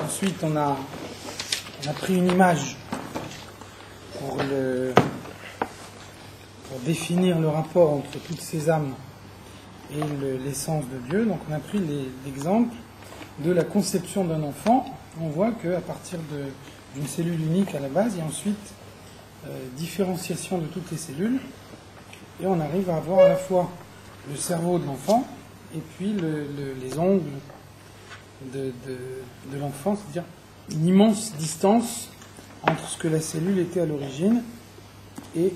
Ensuite, on a pris une image pour définir le rapport entre toutes ces âmes et l'essence de Dieu. Donc on a pris l'exemple de la conception d'un enfant. On voit qu'à partir d'une cellule unique à la base, il y a ensuite différenciation de toutes les cellules, et on arrive à avoir à la fois le cerveau de l'enfant et puis les ongles de l'enfant, c'est-à-dire une immense distance entre ce que la cellule était à l'origine et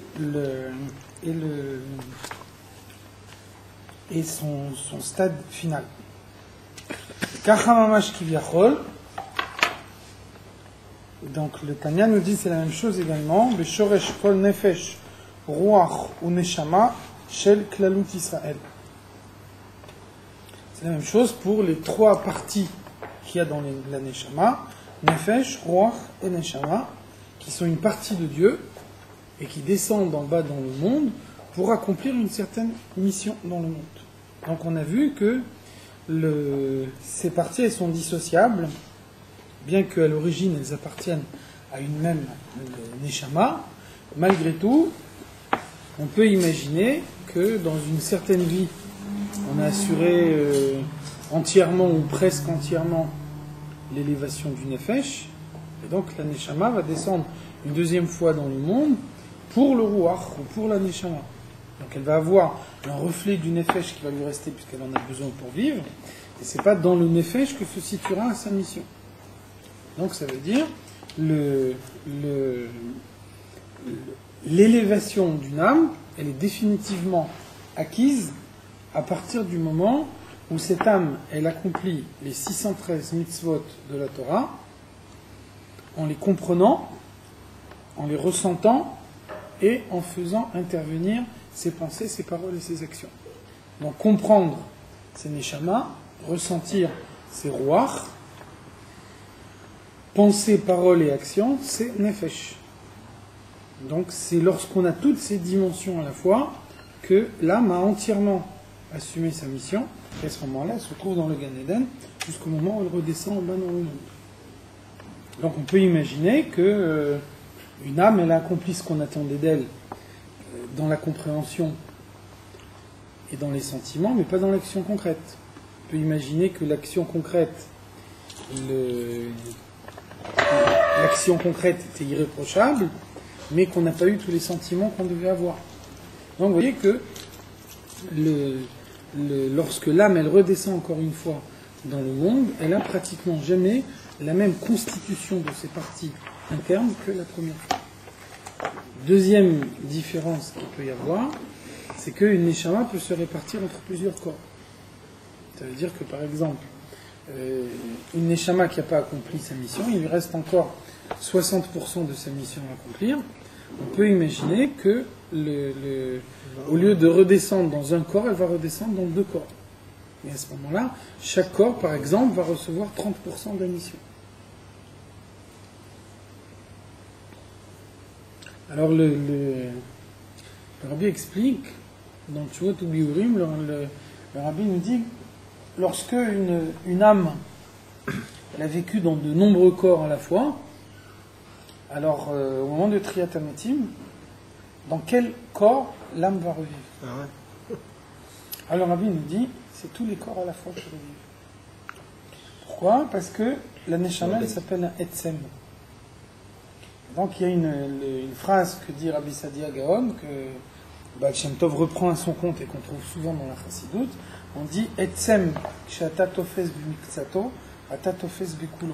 son stade final. Kachamamash kivyachol. Donc le Tanya nous dit c'est la même chose également. Beshoresh kol nefesh ruach ou neshama shel klalut Israël. C'est la même chose pour les trois parties qu'il y a dans la neshama, nefesh, ruach et neshama, qui sont une partie de Dieu et qui descendent en bas dans le monde pour accomplir une certaine mission dans le monde. Donc on a vu que ces parties elles sont dissociables, bien qu'à l'origine elles appartiennent à une même neshama. Malgré tout, on peut imaginer que dans une certaine vie, on a assuré entièrement ou presque entièrement l'élévation du nefesh, et donc la neshama va descendre une deuxième fois dans le monde pour le ruach ou pour la neshama. Donc elle va avoir un reflet du nefesh qui va lui rester puisqu'elle en a besoin pour vivre, et c'est pas dans le nefesh que se situera sa mission. Donc ça veut dire l'élévation d'une âme, elle est définitivement acquise à partir du moment où cette âme, elle accomplit les 613 mitzvot de la Torah, en les comprenant, en les ressentant, et en faisant intervenir ses pensées, ses paroles et ses actions. Donc comprendre, c'est neshama, ressentir, c'est ruach, pensée, parole et action, c'est nefesh. Donc c'est lorsqu'on a toutes ces dimensions à la fois que l'âme a entièrement assumé sa mission, et à ce moment-là, elle se trouve dans le Gan Eden jusqu'au moment où elle redescend en bas dans le monde. Donc on peut imaginer que une âme, elle a accompli ce qu'on attendait d'elle dans la compréhension et dans les sentiments, mais pas dans l'action concrète. On peut imaginer que l'action concrète était irréprochable, mais qu'on n'a pas eu tous les sentiments qu'on devait avoir. Donc vous voyez que lorsque l'âme, elle redescend encore une fois dans le monde, elle a pratiquement jamais la même constitution de ses parties internes que la première fois. Deuxième différence qu'il peut y avoir, c'est qu'une neshama peut se répartir entre plusieurs corps. Ça veut dire que par exemple, une neshama qui n'a pas accompli sa mission, il lui reste encore 60% de sa mission à accomplir. On peut imaginer que au lieu de redescendre dans un corps, elle va redescendre dans deux corps. Et à ce moment-là, chaque corps, par exemple, va recevoir 30% de la mission. Alors le Rabbi explique, dans Tshuvot Ubiurim, le Rabbi nous dit, lorsque une âme elle a vécu dans de nombreux corps à la fois, alors au moment de Triyat HaMetim, dans quel corps l'âme va revivre? Alors Rabbi nous dit, c'est tous les corps à la fois qui revivent. Pourquoi? Parce que la Neshama, elle s'appelle un Etzem. Donc il y a une phrase que dit Rabbi Sadia Gaon, que Baal Shem Tov reprend à son compte et qu'on trouve souvent dans la Chassidoute. On dit Etzem she'ata tofes b'miktsato, ata tofes b'kulo.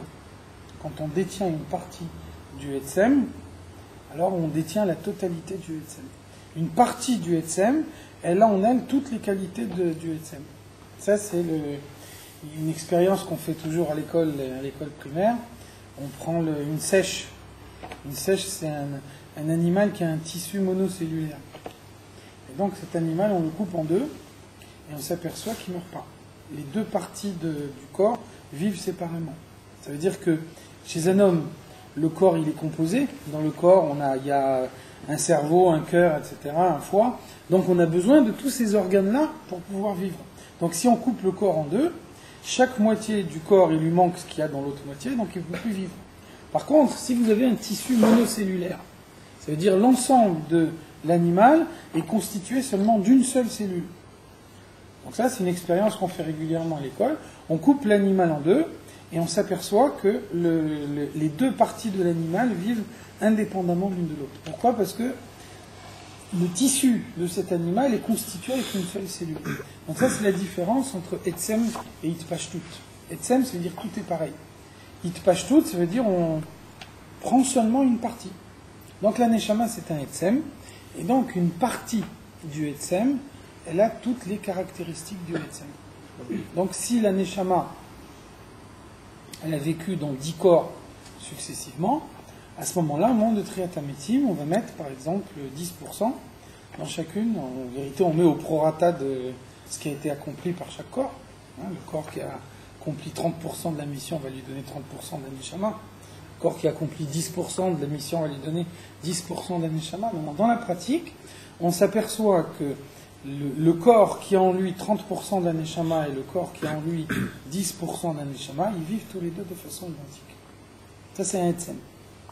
Quand on détient une partie du Etzem, alors on détient la totalité du Etzem. Une partie du Etzem, elle a en elle toutes les qualités du Etzem. Ça, c'est une expérience qu'on fait toujours à l'école primaire. On prend une sèche. Une sèche, c'est un animal qui a un tissu monocellulaire. Et donc cet animal, on le coupe en deux, et on s'aperçoit qu'il ne meurt pas. Les deux parties du corps vivent séparément. Ça veut dire que chez un homme, le corps, il est composé. Dans le corps, il y a un cerveau, un cœur, etc., un foie. Donc on a besoin de tous ces organes-là pour pouvoir vivre. Donc si on coupe le corps en deux, chaque moitié du corps, il lui manque ce qu'il y a dans l'autre moitié, donc il ne peut plus vivre. Par contre, si vous avez un tissu monocellulaire, ça veut dire l'ensemble de l'animal est constitué seulement d'une seule cellule. Donc ça, c'est une expérience qu'on fait régulièrement à l'école. On coupe l'animal en deux et on s'aperçoit que les deux parties de l'animal vivent indépendamment l'une de l'autre. Pourquoi ? Parce que le tissu de cet animal est constitué avec une seule cellule. Donc ça, c'est la différence entre Etsem et Itpashtut. Etsem, ça veut dire tout est pareil. Itpashtut, ça veut dire on prend seulement une partie. Donc la Neshama, c'est un Etsem. Et donc une partie du Etsem, elle a toutes les caractéristiques du Etsem. Donc si la Neshama, elle a vécu dans 10 corps successivement, à ce moment-là, au monde de Triat HaMetim, on va mettre par exemple 10% dans chacune. En vérité, on met au prorata de ce qui a été accompli par chaque corps. Le corps qui a accompli 30% de la mission va lui donner 30% de la Neshama. Le corps qui a accompli 10% de la mission va lui donner 10% de la Neshama. Maintenant, dans la pratique, on s'aperçoit que le corps qui a en lui 30% de la Neshama et le corps qui a en lui 10% de la Neshama, ils vivent tous les deux de façon identique. Ça, c'est un Etsem.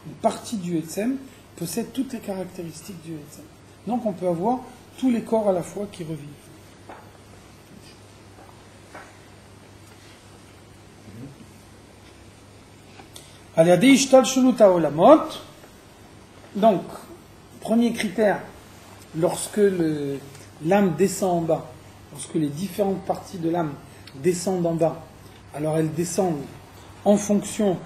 Une partie du Etsem possède toutes les caractéristiques du Etsem. Donc on peut avoir tous les corps à la fois qui revivent. Donc, premier critère, lorsque l'âme descend en bas, lorsque les différentes parties de l'âme descendent en bas, alors elles descendent en fonction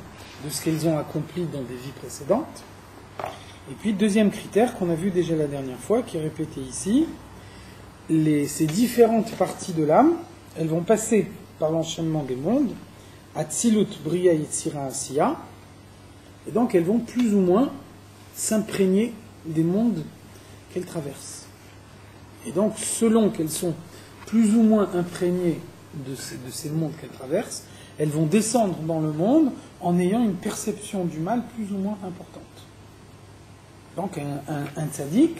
de ce qu'elles ont accompli dans des vies précédentes. Et puis, deuxième critère qu'on a vu déjà la dernière fois, qui est répété ici, ces différentes parties de l'âme, elles vont passer par l'enchaînement des mondes, Atzilut, Bria, Yetzira, Asiya, et donc elles vont plus ou moins s'imprégner des mondes qu'elles traversent. Et donc, selon qu'elles sont plus ou moins imprégnées de ces mondes qu'elles traversent, elles vont descendre dans le monde en ayant une perception du mal plus ou moins importante. Donc un tzaddik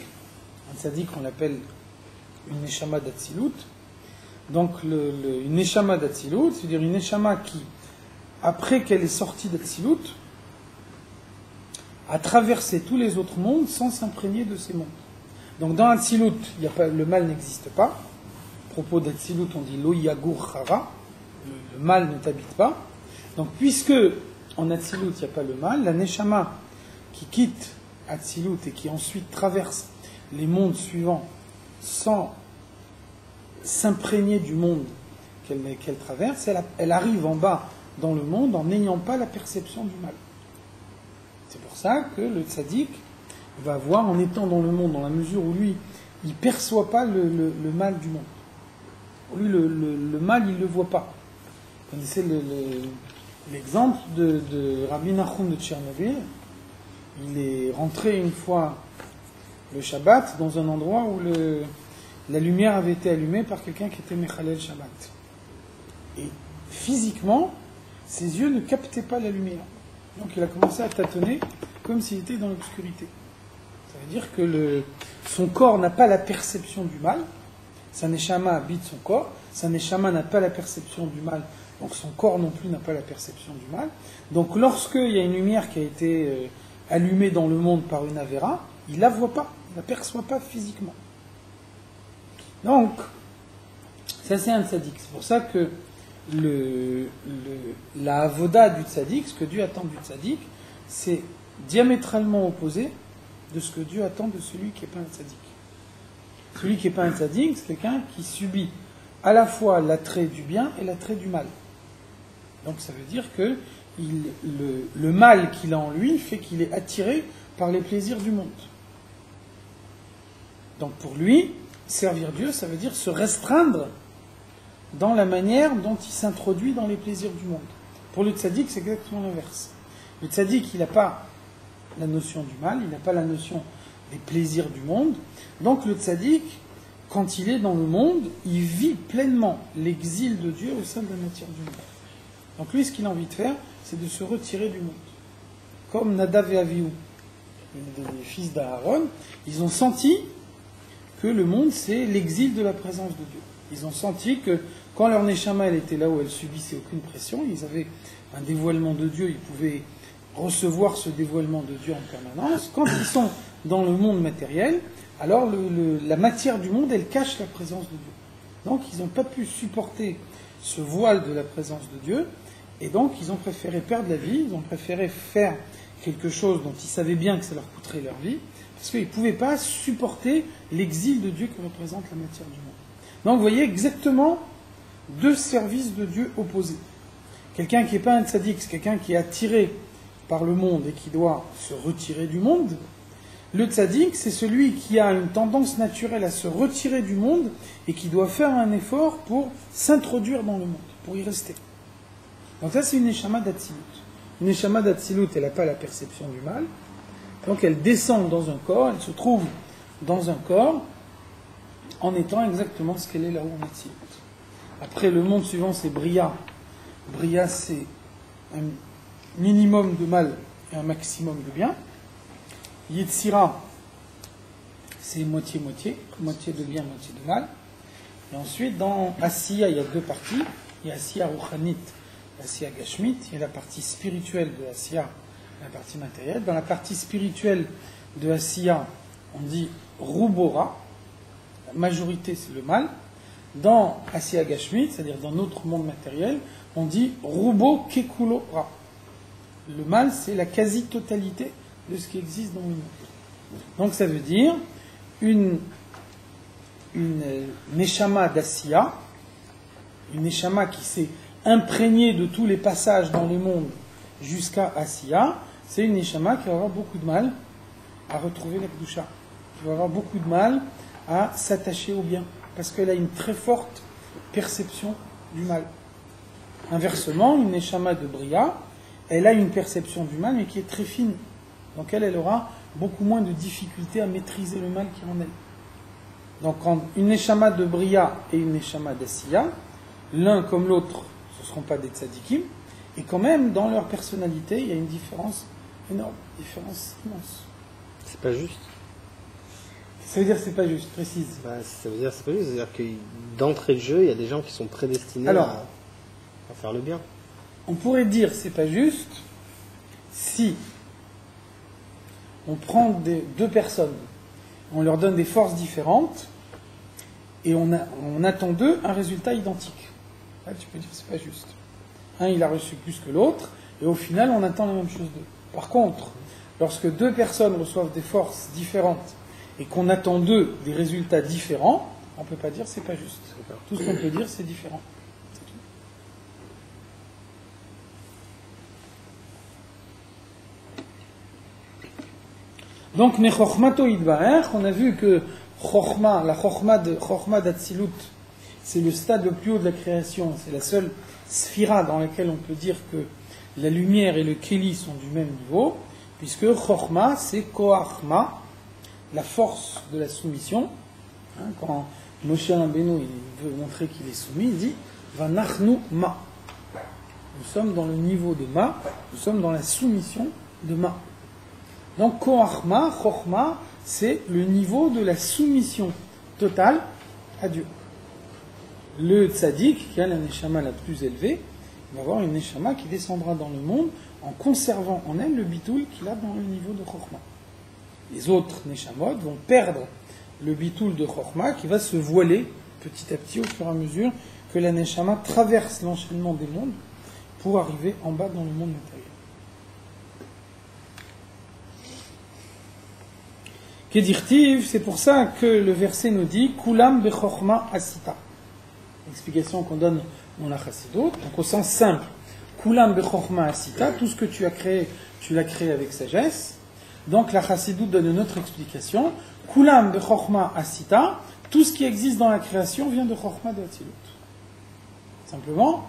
on l'appelle une neshama d'Atsilut. Donc une neshama d'Atsilut, c'est-à-dire une neshama qui, après qu'elle est sortie d'Atsilut, a traversé tous les autres mondes sans s'imprégner de ces mondes. Donc dans Atsilut, le mal n'existe pas. À propos d'Atsilut, on dit Lo yagur chara, le mal ne t'habite pas. Donc puisque en Atsilut, il n'y a pas le mal, la neshama qui quitte Atsilut et qui ensuite traverse les mondes suivants sans s'imprégner du monde qu'elle traverse, elle arrive en bas dans le monde en n'ayant pas la perception du mal. C'est pour ça que le tzaddik va voir, en étant dans le monde, dans la mesure où lui, il ne perçoit pas le mal du monde. Pour lui, le mal, il ne le voit pas. Vous connaissez l'exemple de Rabbi Nachum de Tchernobyl. Il est rentré une fois le Shabbat dans un endroit où la lumière avait été allumée par quelqu'un qui était Mechalel Shabbat. Et physiquement, ses yeux ne captaient pas la lumière. Donc il a commencé à tâtonner comme s'il était dans l'obscurité. Ça veut dire que son corps n'a pas la perception du mal. Sa neshama habite son corps. Sa neshama n'a pas la perception du mal. Donc son corps non plus n'a pas la perception du mal. Donc lorsqu'il y a une lumière qui a été allumée dans le monde par une avéra, il ne la voit pas, il ne la perçoit pas physiquement. Donc, ça c'est un tzaddik. C'est pour ça que la avoda du tzaddik, ce que Dieu attend du tzaddik, c'est diamétralement opposé de ce que Dieu attend de celui qui n'est pas un tzaddik. Celui qui n'est pas un tzaddik, c'est quelqu'un qui subit à la fois l'attrait du bien et l'attrait du mal. Donc ça veut dire que le mal qu'il a en lui fait qu'il est attiré par les plaisirs du monde. Donc pour lui, servir Dieu, ça veut dire se restreindre dans la manière dont il s'introduit dans les plaisirs du monde. Pour le tzaddik, c'est exactement l'inverse. Le tzaddik, il n'a pas la notion du mal, il n'a pas la notion des plaisirs du monde. Donc le tzaddik, quand il est dans le monde, il vit pleinement l'exil de Dieu au sein de la matière du monde. Donc lui, ce qu'il a envie de faire, c'est de se retirer du monde. Comme Nadav et Avihu, les fils d'Aaron, ils ont senti que le monde, c'est l'exil de la présence de Dieu. Ils ont senti que quand leur Neshama elle était là où elle subissait aucune pression, ils avaient un dévoilement de Dieu, ils pouvaient recevoir ce dévoilement de Dieu en permanence. Quand ils sont dans le monde matériel, alors la matière du monde, elle cache la présence de Dieu. Donc ils n'ont pas pu supporter ce voile de la présence de Dieu, et donc ils ont préféré perdre la vie, ils ont préféré faire quelque chose dont ils savaient bien que ça leur coûterait leur vie, parce qu'ils ne pouvaient pas supporter l'exil de Dieu que représente la matière du monde. Donc vous voyez exactement deux services de Dieu opposés. Quelqu'un qui n'est pas un tzaddik, c'est quelqu'un qui est attiré par le monde et qui doit se retirer du monde. Le tzaddik, c'est celui qui a une tendance naturelle à se retirer du monde et qui doit faire un effort pour s'introduire dans le monde, pour y rester. Donc ça, c'est une neshama d'atsilut. Une neshama d'atsilut, elle n'a pas la perception du mal. Donc elle descend dans un corps, elle se trouve dans un corps en étant exactement ce qu'elle est là-haut en atsilut. Après, le monde suivant, c'est Bria. Bria, c'est un minimum de mal et un maximum de bien. Yetzira, c'est moitié-moitié, moitié de bien, moitié de mal. Et ensuite, dans Asiya, il y a deux parties. Il y a Asiya Rouchanit, Asiya Gashmit. Il y a la partie spirituelle de Asiya, la partie matérielle. Dans la partie spirituelle de Asiya, on dit Rubora. La majorité, c'est le mal. Dans Asiya Gashmit, c'est-à-dire dans notre monde matériel, on dit Rubo Kekulo Ra. Le mal, c'est la quasi-totalité de ce qui existe dans le monde. Donc ça veut dire une neshama d'Asiya, une neshama qui s'est imprégnée de tous les passages dans le monde jusqu'à Asiya, c'est une neshama qui va avoir beaucoup de mal à retrouver la Kedusha, qui va avoir beaucoup de mal à s'attacher au bien, parce qu'elle a une très forte perception du mal. Inversement, une neshama de Bria, elle a une perception du mal, mais qui est très fine. Donc elle aura beaucoup moins de difficultés à maîtriser le mal qui est en elle. Donc une neshama de Bria et une neshama d'Asiya, l'un comme l'autre, ce ne seront pas des tzadikim, et quand même, dans leur personnalité, il y a une différence énorme, une différence immense. C'est pas juste. Ça veut dire que c'est pas juste, précise. Ça veut dire que c'est pas juste, c'est-à-dire que d'entrée de jeu, il y a des gens qui sont prédestinés à faire le bien. On pourrait dire que c'est pas juste si on prend deux personnes, on leur donne des forces différentes et on attend d'eux un résultat identique. Là, tu peux dire que c'est pas juste. Un, il a reçu plus que l'autre et au final, on attend la même chose d'eux. Par contre, lorsque deux personnes reçoivent des forces différentes et qu'on attend d'eux des résultats différents, on ne peut pas dire que c'est pas juste. Tout ce qu'on peut dire, c'est différent. Donc, Nechokmato Idbaer, on a vu que la Chokhma d'Atsilut, c'est le stade le plus haut de la création, c'est la seule sphira dans laquelle on peut dire que la lumière et le Keli sont du même niveau, puisque Chokhma, c'est Koachma, la force de la soumission. Quand Moshe Rabbeinu veut montrer qu'il est soumis, il dit Vanachnu Ma. Nous sommes dans le niveau de Ma, nous sommes dans la soumission de Ma. Donc, Koachma, Chochma, c'est le niveau de la soumission totale à Dieu. Le tzaddik, qui a la neshama la plus élevée, va avoir une neshama qui descendra dans le monde en conservant en elle le bitoul qu'il a dans le niveau de Chochma. Les autres neshamot vont perdre le bitoul de Chochma qui va se voiler petit à petit au fur et à mesure que la neshama traverse l'enchaînement des mondes pour arriver en bas dans le monde matériel. Kedirtiv, c'est pour ça que le verset nous dit Kulam bechorma asita. Explication qu'on donne dans la Chassidut, donc au sens simple. Kulam bechorma asita, tout ce que tu as créé, tu l'as créé avec sagesse. Donc la Chassidut donne une autre explication. Kulam bechorma asita, tout ce qui existe dans la création vient de chorma de Atzilut. Simplement,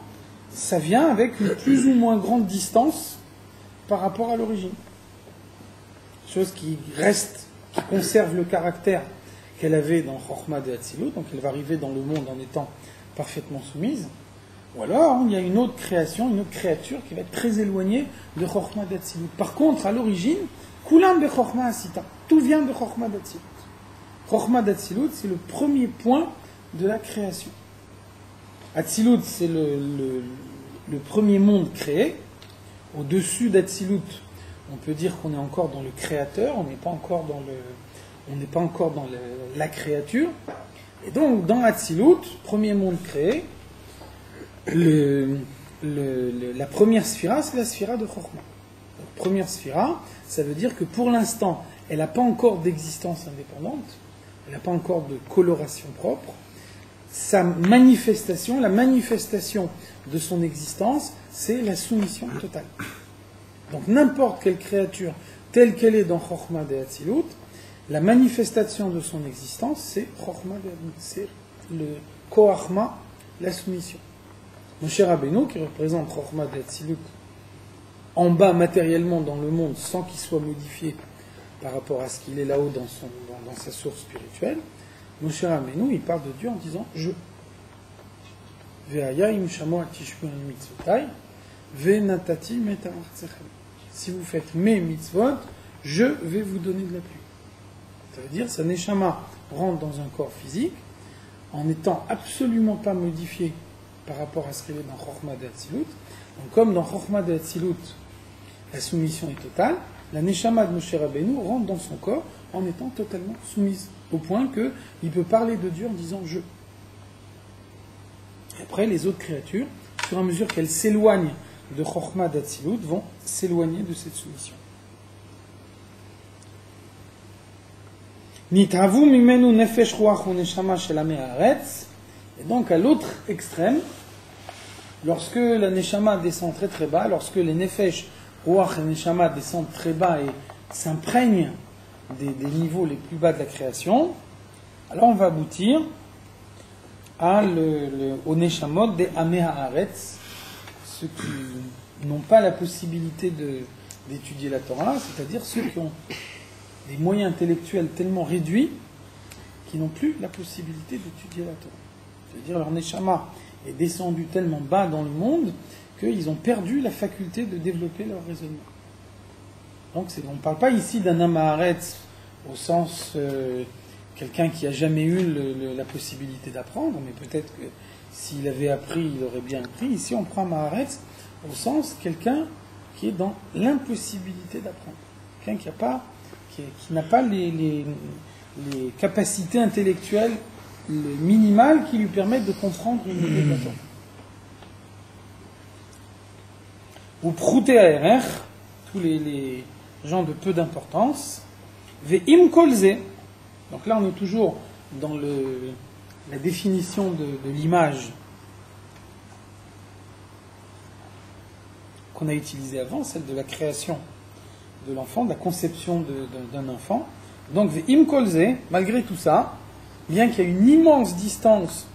ça vient avec une plus ou moins grande distance par rapport à l'origine. Chose qui reste, qui conserve le caractère qu'elle avait dans Chokhmah de Hatzilut, donc elle va arriver dans le monde en étant parfaitement soumise, ou alors il y a une autre création, une autre créature qui va être très éloignée de Chokhmah de Hatzilut. Par contre, à l'origine, Kulam be Chokhmah Asita, tout vient de Chokhmah de Hatzilut. Chokhmah de Hatzilut, c'est le premier point de la création. Atzilut, c'est le premier monde créé. Au-dessus d'Atzilut, on peut dire qu'on est encore dans le créateur, on n'est pas encore dans la créature. Et donc, dans Atzilut, premier monde créé, la première sphira, c'est la sphira de Chokhmah. Donc, première sphira, ça veut dire que pour l'instant, elle n'a pas encore d'existence indépendante, elle n'a pas encore de coloration propre. Sa manifestation, la manifestation de son existence, c'est la soumission totale. Donc n'importe quelle créature, telle qu'elle est dans Chokhmah de Atzilut, la manifestation de son existence, c'est Chokhmah de Atzilut, c'est le Koachma, la soumission. Moshe Rabbeinu, qui représente Chokhmah de Atzilut, en bas matériellement dans le monde, sans qu'il soit modifié par rapport à ce qu'il est là-haut dans sa source spirituelle, Moshe Rabbeinu, il parle de Dieu en disant « je ». Si vous faites mes mitzvot, je vais vous donner de la pluie. Ça veut dire, sa neshama rentre dans un corps physique en n'étant absolument pas modifié par rapport à ce qu'elle est dans Chokhmah de Atzilut. Donc, comme dans Chokhmah de Atzilut, la soumission est totale, la neshama de Moshe Rabbeinu rentre dans son corps en étant totalement soumise, au point qu'il peut parler de Dieu en disant « je ». Et après, les autres créatures, au fur et à mesure qu'elles s'éloignent de Chokhmah d'Atzilut, vont s'éloigner de cette soumission. Nitavu mimenu nefesh ruach uneshama shel amei haaretz. Et donc, à l'autre extrême, lorsque la neshama descend très très bas, lorsque les nefesh ruach et neshama descendent très bas et s'imprègnent des niveaux les plus bas de la création, alors on va aboutir au neshamot des amei haaretz, ceux qui n'ont pas la possibilité d'étudier la Torah, c'est-à-dire ceux qui ont des moyens intellectuels tellement réduits qu'ils n'ont plus la possibilité d'étudier la Torah. C'est-à-dire leur neshama est descendu tellement bas dans le monde qu'ils ont perdu la faculté de développer leur raisonnement. Donc on ne parle pas ici d'un am haaretz au sens quelqu'un qui n'a jamais eu la possibilité d'apprendre, mais peut-être que s'il avait appris, il aurait bien appris. Ici, on prend Maharetz au sens quelqu'un qui est dans l'impossibilité d'apprendre. Quelqu'un qui n'a pas les capacités intellectuelles minimales qui lui permettent de comprendre une idée de la Torah. Ou prouté ARR, tous les gens de peu d'importance, ve'im kolze. Donc là, on est toujours dans la définition de l'image qu'on a utilisée avant, celle de la création de l'enfant, de la conception d'un enfant. Donc, ve'im kolze, malgré tout ça, bien qu'il y ait une immense distance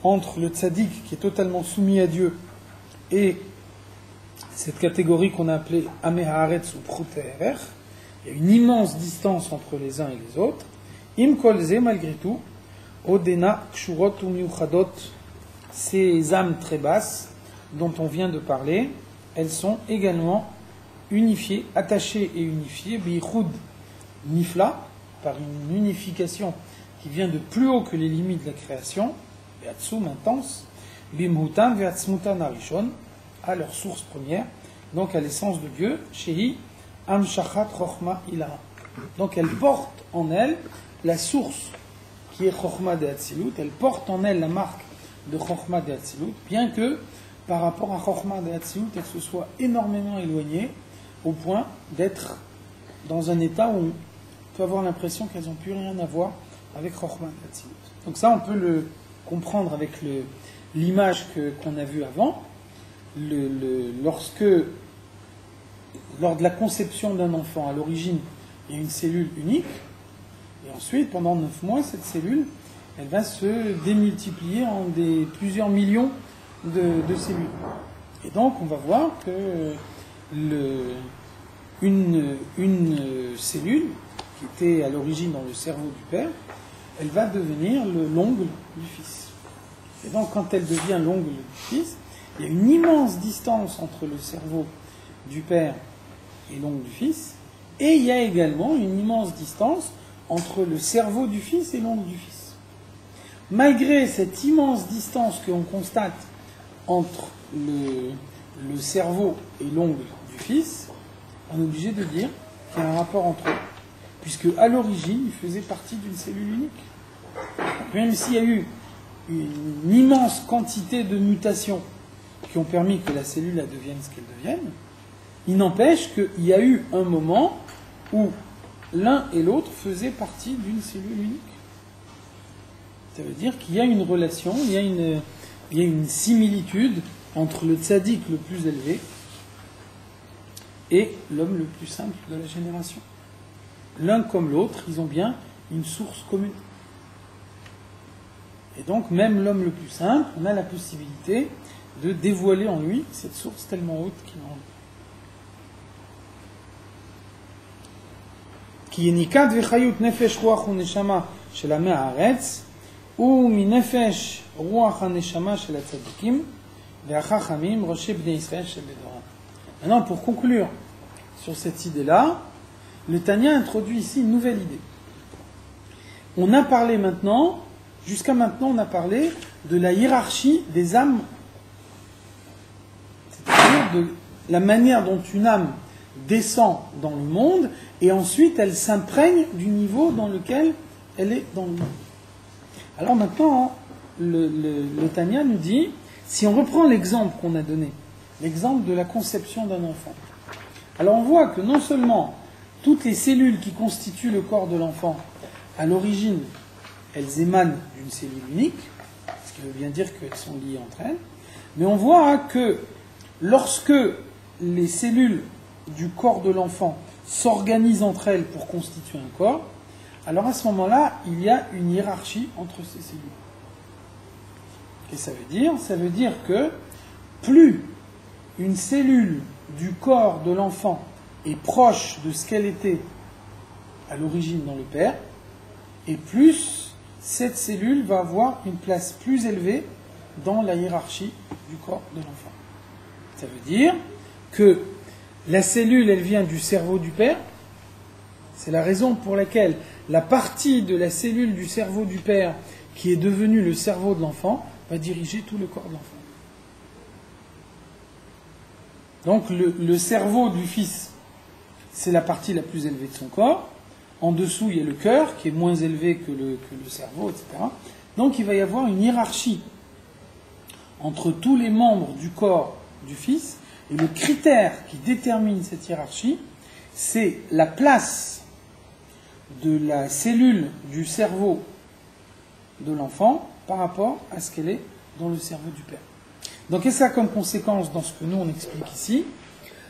entre le tzaddik qui est totalement soumis à Dieu et cette catégorie qu'on a appelée amei haaretz ou prouté ARR, il y a une immense distance entre les uns et les autres. Im kolze, malgré tout, Odena, Kshurot ou Miuchadot, ces âmes très basses dont on vient de parler, elles sont également unifiées, attachées et unifiées, Bichud Nifla, par une unification qui vient de plus haut que les limites de la création, Beatsum intense, Bimhutam Veatsmutan Arishon, à leur source première, donc à l'essence de Dieu, Shehi Amshachat Chokhmah Ilara. Donc elle porte en elle la source qui est Chokhmah de Atzilut, elle porte en elle la marque de Chokhmah de Atzilut, bien que par rapport à Chokhmah de Atzilut, elle se soit énormément éloignée au point d'être dans un état où on peut avoir l'impression qu'elles n'ont plus rien à voir avec Chokhmah de Atzilut. Donc ça, on peut le comprendre avec l'image qu'on a vue avant. Lors de la conception d'un enfant, à l'origine, il y a une cellule unique, et ensuite, pendant 9 mois, cette cellule, elle va se démultiplier en plusieurs millions de cellules. Et donc, on va voir que une cellule, qui était à l'origine dans le cerveau du père, elle va devenir l'ongle du fils. Et donc, quand elle devient l'ongle du fils, il y a une immense distance entre le cerveau du père et l'ongle du fils, et il y a également une immense distance entre le cerveau du fils et l'ongle du fils. malgré cette immense distance que l'on constate entre le cerveau et l'ongle du Fils, on est obligé de dire qu'il y a un rapport entre eux, puisque à l'origine, il faisait partie d'une cellule unique. Même s'il y a eu une immense quantité de mutations qui ont permis que la cellule devienne ce qu'elle devienne, il n'empêche qu'il y a eu un moment où l'un et l'autre faisaient partie d'une cellule unique. Ça veut dire qu'il y a une relation, il y a une similitude entre le tzaddik le plus élevé et l'homme le plus simple de la génération. L'un comme l'autre, ils ont bien une source commune. Et donc, même l'homme le plus simple, on a la possibilité de dévoiler en lui cette source tellement haute qu'il a en lui. Qui est nikat vechayut nefesh ruach uneshama shel amei haaretz ou mi nefesh ruach uneshama shel hatzadikim ve'achachamim roshei bnei Israël shel bedoram. Maintenant, pour conclure sur cette idée-là, le Tanya introduit ici une nouvelle idée. On a parlé maintenant, jusqu'à maintenant, on a parlé de la hiérarchie des âmes, c'est-à-dire de la manière dont une âme descend dans le monde et ensuite elle s'imprègne du niveau dans lequel elle est dans le monde. Alors maintenant, le Tanya nous dit, si on reprend l'exemple qu'on a donné, l'exemple de la conception d'un enfant, alors on voit que non seulement toutes les cellules qui constituent le corps de l'enfant, à l'origine, elles émanent d'une cellule unique, ce qui veut bien dire qu'elles sont liées entre elles, mais on voit que lorsque les cellules du corps de l'enfant s'organisent entre elles pour constituer un corps, alors à ce moment-là, il y a une hiérarchie entre ces cellules. Qu'est-ce que ça veut dire ? Ça veut dire que plus une cellule du corps de l'enfant est proche de ce qu'elle était à l'origine dans le père, et plus cette cellule va avoir une place plus élevée dans la hiérarchie du corps de l'enfant. Ça veut dire que la cellule, elle vient du cerveau du père. C'est la raison pour laquelle la partie de la cellule du cerveau du père qui est devenue le cerveau de l'enfant va diriger tout le corps de l'enfant. Donc le cerveau du fils, c'est la partie la plus élevée de son corps. En dessous, il y a le cœur, qui est moins élevé que le cerveau, etc. Donc il va y avoir une hiérarchie entre tous les membres du corps du fils. Et le critère qui détermine cette hiérarchie, c'est la place de la cellule du cerveau de l'enfant par rapport à ce qu'elle est dans le cerveau du père. Donc, qu'est-ce que ça a comme conséquence dans ce que nous on explique ici ?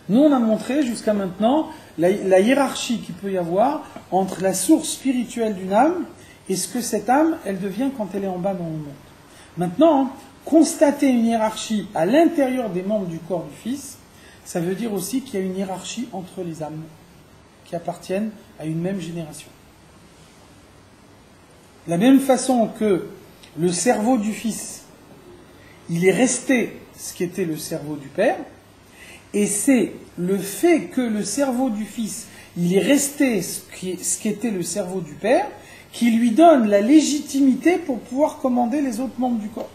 Nous, on a montré jusqu'à maintenant la hiérarchie qu'il peut y avoir entre la source spirituelle d'une âme et ce que cette âme, elle devient quand elle est en bas dans le monde. Maintenant, constater une hiérarchie à l'intérieur des membres du corps du Fils, ça veut dire aussi qu'il y a une hiérarchie entre les âmes qui appartiennent à une même génération. De la même façon que le cerveau du Fils, il est resté ce qu'était le cerveau du Père, et c'est le fait que le cerveau du Fils, il est resté ce qu'était le cerveau du Père, qui lui donne la légitimité pour pouvoir commander les autres membres du corps.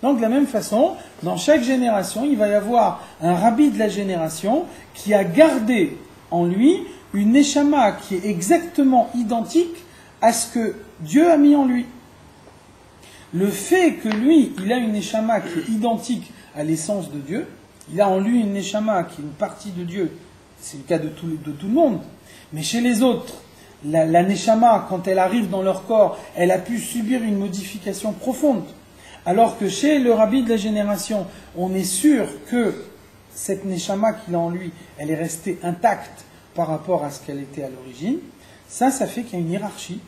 Donc de la même façon, dans chaque génération, il va y avoir un rabbi de la génération qui a gardé en lui une neshama qui est exactement identique à ce que Dieu a mis en lui. Le fait que lui, il a une neshama qui est identique à l'essence de Dieu, il a en lui une neshama qui est une partie de Dieu, c'est le cas de tout le monde, mais chez les autres, la neshama, quand elle arrive dans leur corps, elle a pu subir une modification profonde. Alors que chez le rabbi de la génération, on est sûr que cette neshama qu'il a en lui, elle est restée intacte par rapport à ce qu'elle était à l'origine. Ça fait qu'il y a une hiérarchie,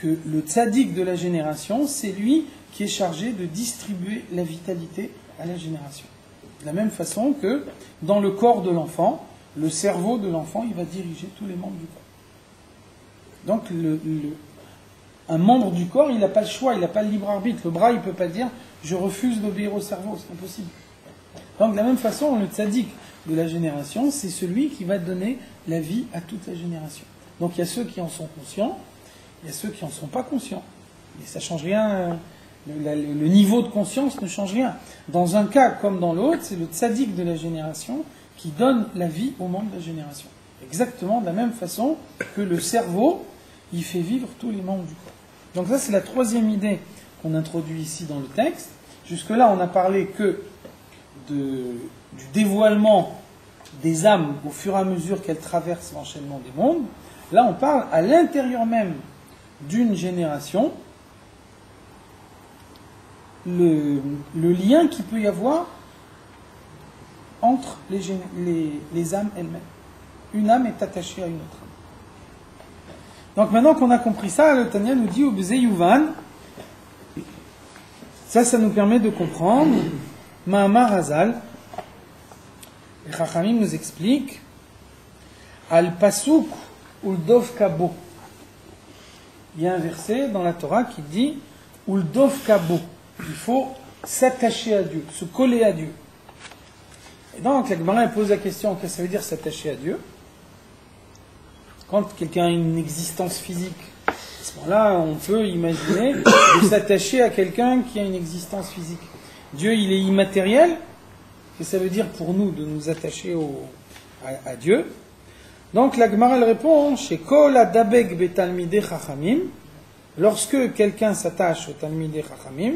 que le tzaddik de la génération, c'est lui qui est chargé de distribuer la vitalité à la génération. De la même façon que dans le corps de l'enfant, le cerveau de l'enfant, il va diriger tous les membres du corps. Donc un membre du corps, il n'a pas le choix, il n'a pas le libre arbitre. Le bras, il ne peut pas dire « je refuse d'obéir au cerveau », c'est impossible. Donc de la même façon, le tzaddik de la génération, c'est celui qui va donner la vie à toute la génération. Donc il y a ceux qui en sont conscients, il y a ceux qui n'en sont pas conscients. Mais ça ne change rien, le niveau de conscience ne change rien. Dans un cas comme dans l'autre, c'est le tzaddik de la génération qui donne la vie aux membres de la génération. Exactement de la même façon que le cerveau, il fait vivre tous les membres du corps. Donc ça, c'est la troisième idée qu'on introduit ici dans le texte. Jusque-là, on n'a parlé que du dévoilement des âmes au fur et à mesure qu'elles traversent l'enchaînement des mondes. Là, on parle à l'intérieur même d'une génération, le lien qu'il peut y avoir entre les âmes elles-mêmes. Une âme est attachée à une autre âme. Donc maintenant qu'on a compris ça, le Tanya nous dit au Bzé Yuvan, ça nous permet de comprendre, Mahamar Hazal, les Chachamim nous expliquent, Al Pasuk Uldov Kabo. Il y a un verset dans la Torah qui dit Uldov Kabo. Il faut s'attacher à Dieu, se coller à Dieu. Et donc la Gemara pose la question, qu'est-ce que ça veut dire s'attacher à Dieu? Quand quelqu'un a une existence physique, à ce moment-là, on peut imaginer de s'attacher à quelqu'un qui a une existence physique. Dieu, il est immatériel. Qu'est-ce que ça veut dire pour nous de nous attacher à Dieu? Donc la Gemara elle répond, chez Kol Adabek Betalmidei Chachamim, lorsque quelqu'un s'attache au Talmidei Chachamim,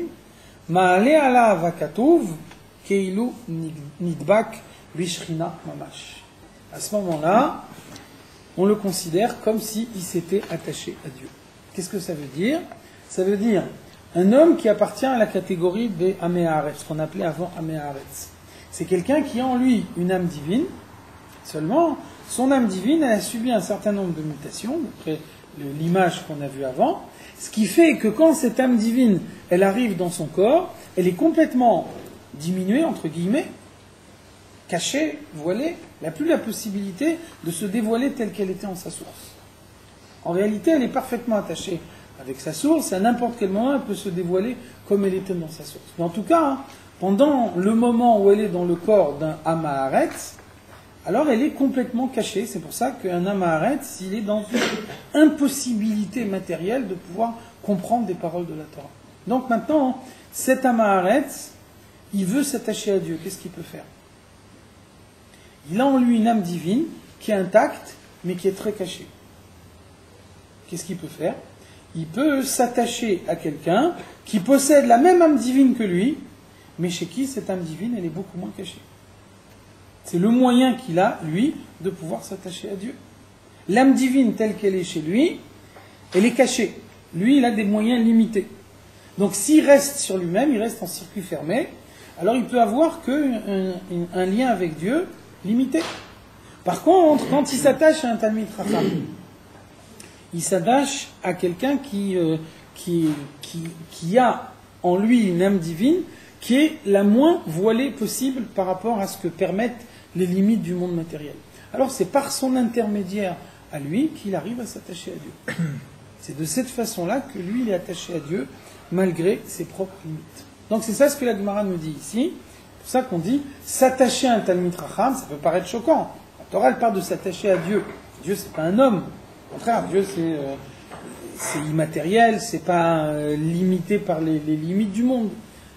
Ma'ale ala vakatuv keilu nidbak bishchina mamash. À ce moment-là, on le considère comme s'il s'était attaché à Dieu. Qu'est-ce que ça veut dire? Ça veut dire un homme qui appartient à la catégorie des Amei Haaretz, ce qu'on appelait avant Amei Haaretz. C'est quelqu'un qui a en lui une âme divine, seulement son âme divine elle a subi un certain nombre de mutations, d'après l'image qu'on a vue avant, ce qui fait que quand cette âme divine elle arrive dans son corps, elle est complètement diminuée, entre guillemets, cachée, voilée, elle n'a plus la possibilité de se dévoiler telle qu'elle était en sa source. En réalité, elle est parfaitement attachée avec sa source, et à n'importe quel moment, elle peut se dévoiler comme elle était dans sa source. Mais en tout cas, pendant le moment où elle est dans le corps d'un Am Haaretz, alors elle est complètement cachée. C'est pour ça qu'un Am Haaretz, il est dans une impossibilité matérielle de pouvoir comprendre des paroles de la Torah. Donc maintenant, cet Am Haaretz, il veut s'attacher à Dieu. Qu'est-ce qu'il peut faire? Il a en lui une âme divine qui est intacte, mais qui est très cachée. Qu'est-ce qu'il peut faire? Il peut s'attacher à quelqu'un qui possède la même âme divine que lui, mais chez qui cette âme divine, elle est beaucoup moins cachée. C'est le moyen qu'il a, lui, de pouvoir s'attacher à Dieu. L'âme divine telle qu'elle est chez lui, elle est cachée. Lui, il a des moyens limités. Donc s'il reste sur lui-même, il reste en circuit fermé, alors il peut avoir qu'un lien avec Dieu limité. Par contre, quand il s'attache à un Talmid Chacham, il s'attache à quelqu'un qui a en lui une âme divine qui est la moins voilée possible par rapport à ce que permettent les limites du monde matériel. Alors c'est par son intermédiaire à lui qu'il arrive à s'attacher à Dieu. C'est de cette façon-là que lui, il est attaché à Dieu malgré ses propres limites. Donc c'est ça ce que la Gemara nous dit ici. C'est pour ça qu'on dit s'attacher à un Talmid Chacham, ça peut paraître choquant. La Torah elle parle de s'attacher à Dieu. Dieu c'est pas un homme. Au contraire, Dieu c'est immatériel, c'est pas limité par les limites du monde.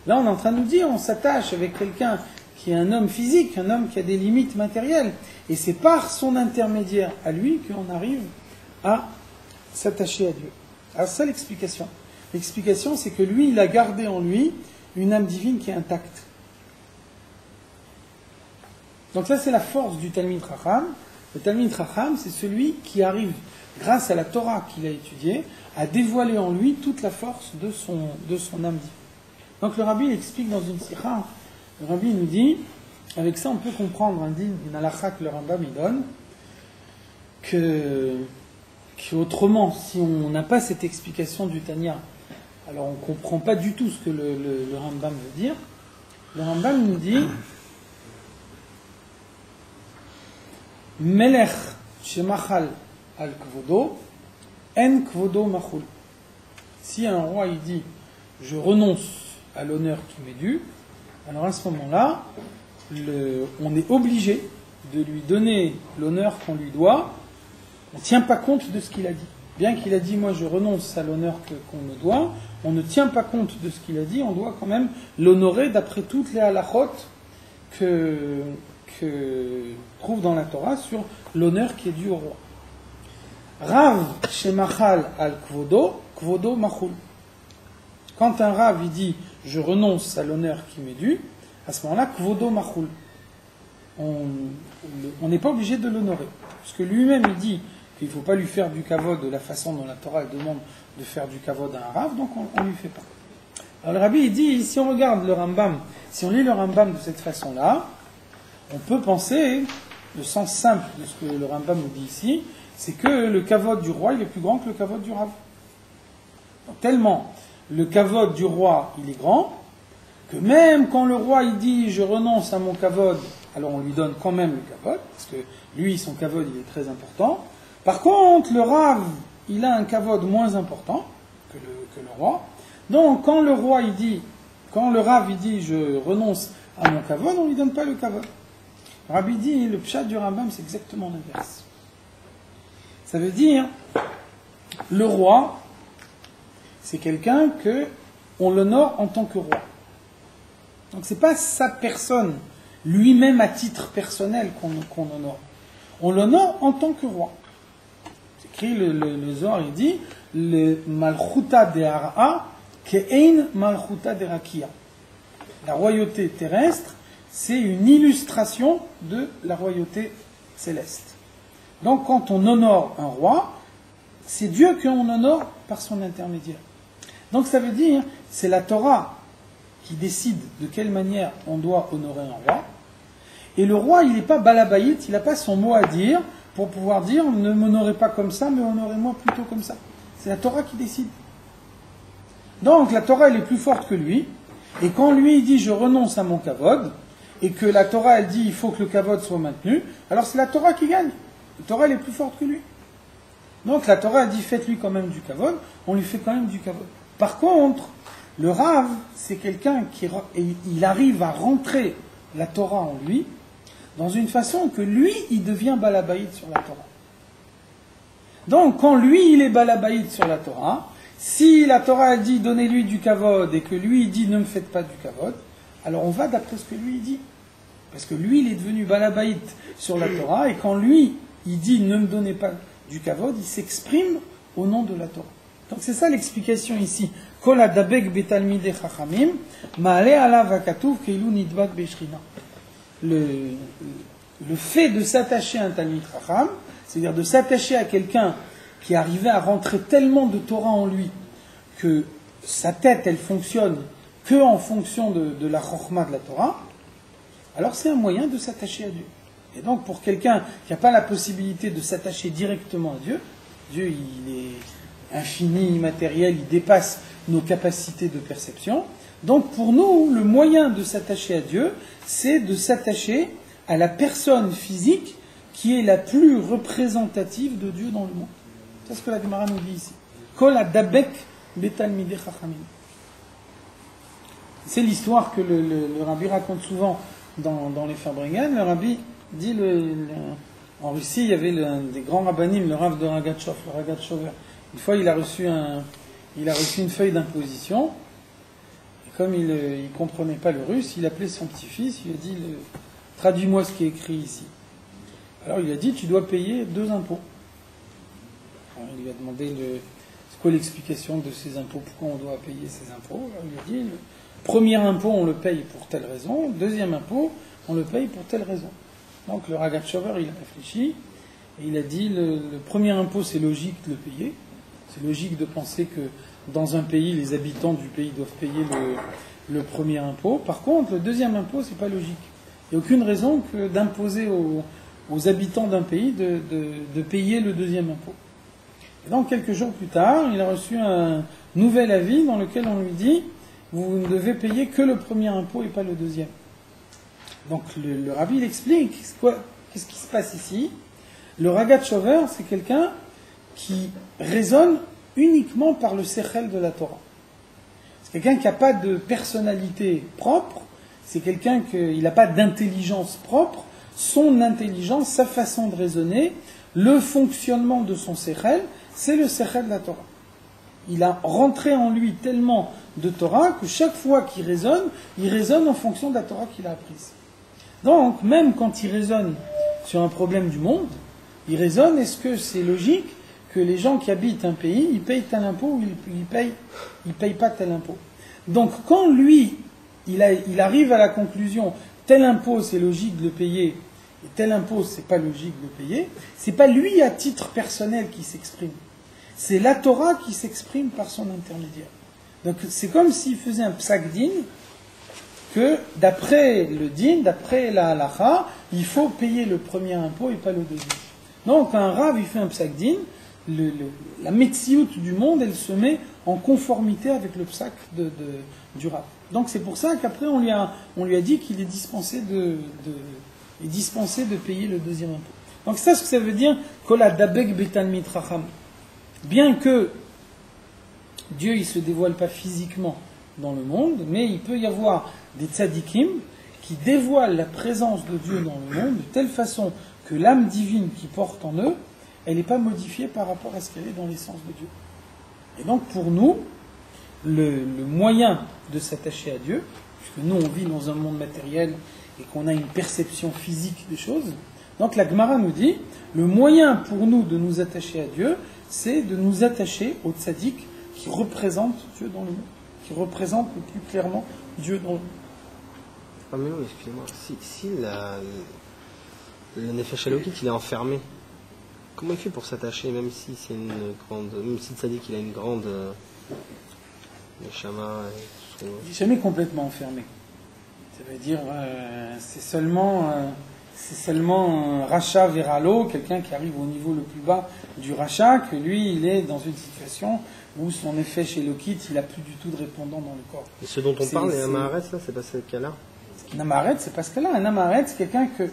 Là on est en train de nous dire on s'attache avec quelqu'un qui est un homme physique, un homme qui a des limites matérielles. Et c'est par son intermédiaire à lui qu'on arrive à s'attacher à Dieu. Alors ça l'explication. L'explication c'est que lui il a gardé en lui une âme divine qui est intacte. Donc ça c'est la force du Talmid Chacham. Le Talmid Chacham c'est celui qui arrive, grâce à la Torah qu'il a étudiée, à dévoiler en lui toute la force de son âme divine. Donc le Rabbi explique dans une sikha, le Rabbi nous dit, avec ça on peut comprendre une halakha que le Rambam il donne, qu'autrement, si on n'a pas cette explication du Tanya, alors on ne comprend pas du tout ce que le Rambam veut dire. Le Rambam nous dit Melech shemachal al kvodo, en kvodo machul. Si un roi il dit je renonce à l'honneur qui m'est dû, alors à ce moment-là, on est obligé de lui donner l'honneur qu'on lui doit. On ne tient pas compte de ce qu'il a dit. bien qu'il a dit moi je renonce à l'honneur qu'on me doit, on ne tient pas compte de ce qu'il a dit, on doit quand même l'honorer d'après toutes les halachot que trouve dans la Torah sur l'honneur qui est dû au roi. Rav shemachal al kvodo, kvodo machul. Quand un Rav il dit je renonce à l'honneur qui m'est dû, à ce moment-là, kvodo machul. On n'est pas obligé de l'honorer. Parce que lui-même il dit qu'il ne faut pas lui faire du kavod de la façon dont la Torah demande de faire du kavod à un Rav, donc on ne lui fait pas. Alors le Rabbi il dit, si on regarde le Rambam, si on lit le Rambam de cette façon-là, on peut penser, le sens simple de ce que le Rambam nous dit ici, c'est que le kavod du roi il est plus grand que le kavod du Rav. Donc, tellement le kavod du roi il est grand, que même quand le roi il dit je renonce à mon kavod, alors on lui donne quand même le kavod, parce que lui son kavod il est très important. Par contre le Rav il a un kavod moins important que le roi. Donc quand le roi il dit, quand le Rav il dit je renonce à mon kavod, on lui donne pas le kavod. Le Rabbi dit le pshat du Rambam c'est exactement l'inverse. Ça veut dire le roi c'est quelqu'un que on l'honore en tant que roi. Donc c'est pas sa personne, lui-même à titre personnel qu'on honore. On l'honore en tant que roi. C'est écrit le Zohar, il dit le malchuta de hara ke'ein malchuta de rakia. La royauté terrestre, c'est une illustration de la royauté céleste. Donc quand on honore un roi, c'est Dieu qu'on honore par son intermédiaire. Donc ça veut dire, c'est la Torah qui décide de quelle manière on doit honorer un roi. Et le roi, il n'est pas balabaït, il n'a pas son mot à dire pour pouvoir dire ne m'honorez pas comme ça, mais honorez-moi plutôt comme ça. C'est la Torah qui décide. Donc la Torah, elle est plus forte que lui. Et quand lui, il dit je renonce à mon kavod, et que la Torah, elle dit il faut que le kavod soit maintenu, alors c'est la Torah qui gagne. La Torah, elle est plus forte que lui. Donc la Torah, elle dit faites-lui quand même du kavod, on lui fait quand même du kavod. Par contre, le Rav, c'est quelqu'un il arrive à rentrer la Torah en lui, dans une façon que lui, il devient balabaïd sur la Torah. Donc, quand lui, il est balabaïd sur la Torah, si la Torah dit donnez-lui du kavod, et que lui, il dit ne me faites pas du kavod, alors on va d'après ce que lui, il dit. Parce que lui, il est devenu balabaïd sur la Torah, et quand lui, il dit ne me donnez pas du kavod, il s'exprime au nom de la Torah. Donc c'est ça l'explication ici. Kol adabek betalmidei chachamim, ma'ale alav hakatuv keilu nidbak beshrina. Le fait de s'attacher à un talmid chacham, c'est-à-dire de s'attacher à quelqu'un qui arrivait à rentrer tellement de Torah en lui que sa tête, elle fonctionne que en fonction de la chokhmah de la Torah, alors c'est un moyen de s'attacher à Dieu. Et donc pour quelqu'un qui n'a pas la possibilité de s'attacher directement à Dieu, Dieu il est infini, immatériel, il dépasse nos capacités de perception. Donc pour nous, le moyen de s'attacher à Dieu, c'est de s'attacher à la personne physique qui est la plus représentative de Dieu dans le monde. C'est ce que la Gemara nous dit ici. Kol adabek betalmidei chachamim. C'est l'histoire que le Rabbi raconte souvent dans les Farbrengen. Le Rabbi dit, en Russie, il y avait des grands rabbinim, le Rav de Ragatchov, le Ragatchover. Une fois, il a reçu une feuille d'imposition. Et comme il ne comprenait pas le russe, il appelait son petit-fils, il lui a dit traduis-moi ce qui est écrit ici. Alors il a dit tu dois payer 2 impôts. Alors, il lui a demandé c'est quoi l'explication de ces impôts, pourquoi on doit payer ces impôts. Alors, il lui a dit le premier impôt on le paye pour telle raison, deuxième impôt on le paye pour telle raison. Donc le Ragatchover il a réfléchi et il a dit le premier impôt c'est logique de le payer. C'est logique de penser que dans un pays, les habitants du pays doivent payer le premier impôt. Par contre, le deuxième impôt, c'est pas logique. Il n'y a aucune raison que d'imposer aux habitants d'un pays de payer le deuxième impôt. Et donc, quelques jours plus tard, il a reçu un nouvel avis dans lequel on lui dit vous ne devez payer que le premier impôt et pas le deuxième. Donc, le Rabbi il explique qu'est-ce qui se passe ici. Le Ragatchover, c'est quelqu'un qui raisonne uniquement par le sechel de la Torah. C'est quelqu'un qui n'a pas de personnalité propre, c'est quelqu'un qui n'a pas d'intelligence propre. Son intelligence, sa façon de raisonner, le fonctionnement de son sechel, c'est le sechel de la Torah. Il a rentré en lui tellement de Torah que chaque fois qu'il raisonne, il raisonne en fonction de la Torah qu'il a apprise. Donc, même quand il raisonne sur un problème du monde, il raisonne, est-ce que c'est logique que les gens qui habitent un pays, ils payent tel impôt ou ils payent pas tel impôt. Donc, quand lui, il arrive à la conclusion, tel impôt c'est logique de le payer, et tel impôt c'est pas logique de le payer, c'est pas lui à titre personnel qui s'exprime. C'est la Torah qui s'exprime par son intermédiaire. Donc, c'est comme s'il faisait un psak din, que d'après le din, d'après la halacha, il faut payer le premier impôt et pas le deuxième. Donc, un rav, il fait un psak din, la metsiout du monde, elle se met en conformité avec le psak du rav. Donc, c'est pour ça qu'après, on lui a dit qu'il est dispensé de payer le deuxième impôt. Donc, c'est ça ce que ça veut dire, kola dabek betalmid chacham. Bien que Dieu, il ne se dévoile pas physiquement dans le monde, mais il peut y avoir des tzadikim qui dévoilent la présence de Dieu dans le monde de telle façon que l'âme divine qui porte en eux, elle n'est pas modifiée par rapport à ce qu'elle est dans l'essence de Dieu. Et donc pour nous, le moyen de s'attacher à Dieu, puisque nous on vit dans un monde matériel et qu'on a une perception physique des choses, donc la Gemara nous dit, le moyen pour nous de nous attacher à Dieu, c'est de nous attacher au tzaddik qui représente Dieu dans le monde, qui représente le plus clairement Dieu dans le monde. Ah mais non, excusez-moi, si le Nefesh Elokit il est enfermé, comment il fait pour s'attacher, même si c'est une grande, même si Tzadik il a une grande Neshama et tout. Il n'est jamais complètement enfermé. Ça veut dire, c'est seulement Racha Veralo, quelqu'un qui arrive au niveau le plus bas du Racha, que lui il est dans une situation où son effet chez Lokit, il n'a plus du tout de répondant dans le corps. Et ce dont on parle, les Amaharet, là, c'est pas ce cas-là. Un Amaharet, c'est pas ce cas-là. Un Amaharet, c'est quelqu'un que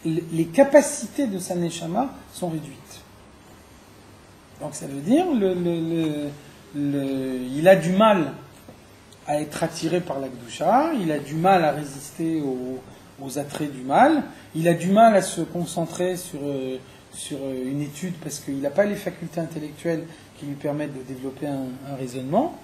les capacités de sa Neshama sont réduites. Donc ça veut dire, il a du mal à être attiré par la Kedusha, il a du mal à résister aux attraits du mal, il a du mal à se concentrer sur une étude parce qu'il n'a pas les facultés intellectuelles qui lui permettent de développer un raisonnement.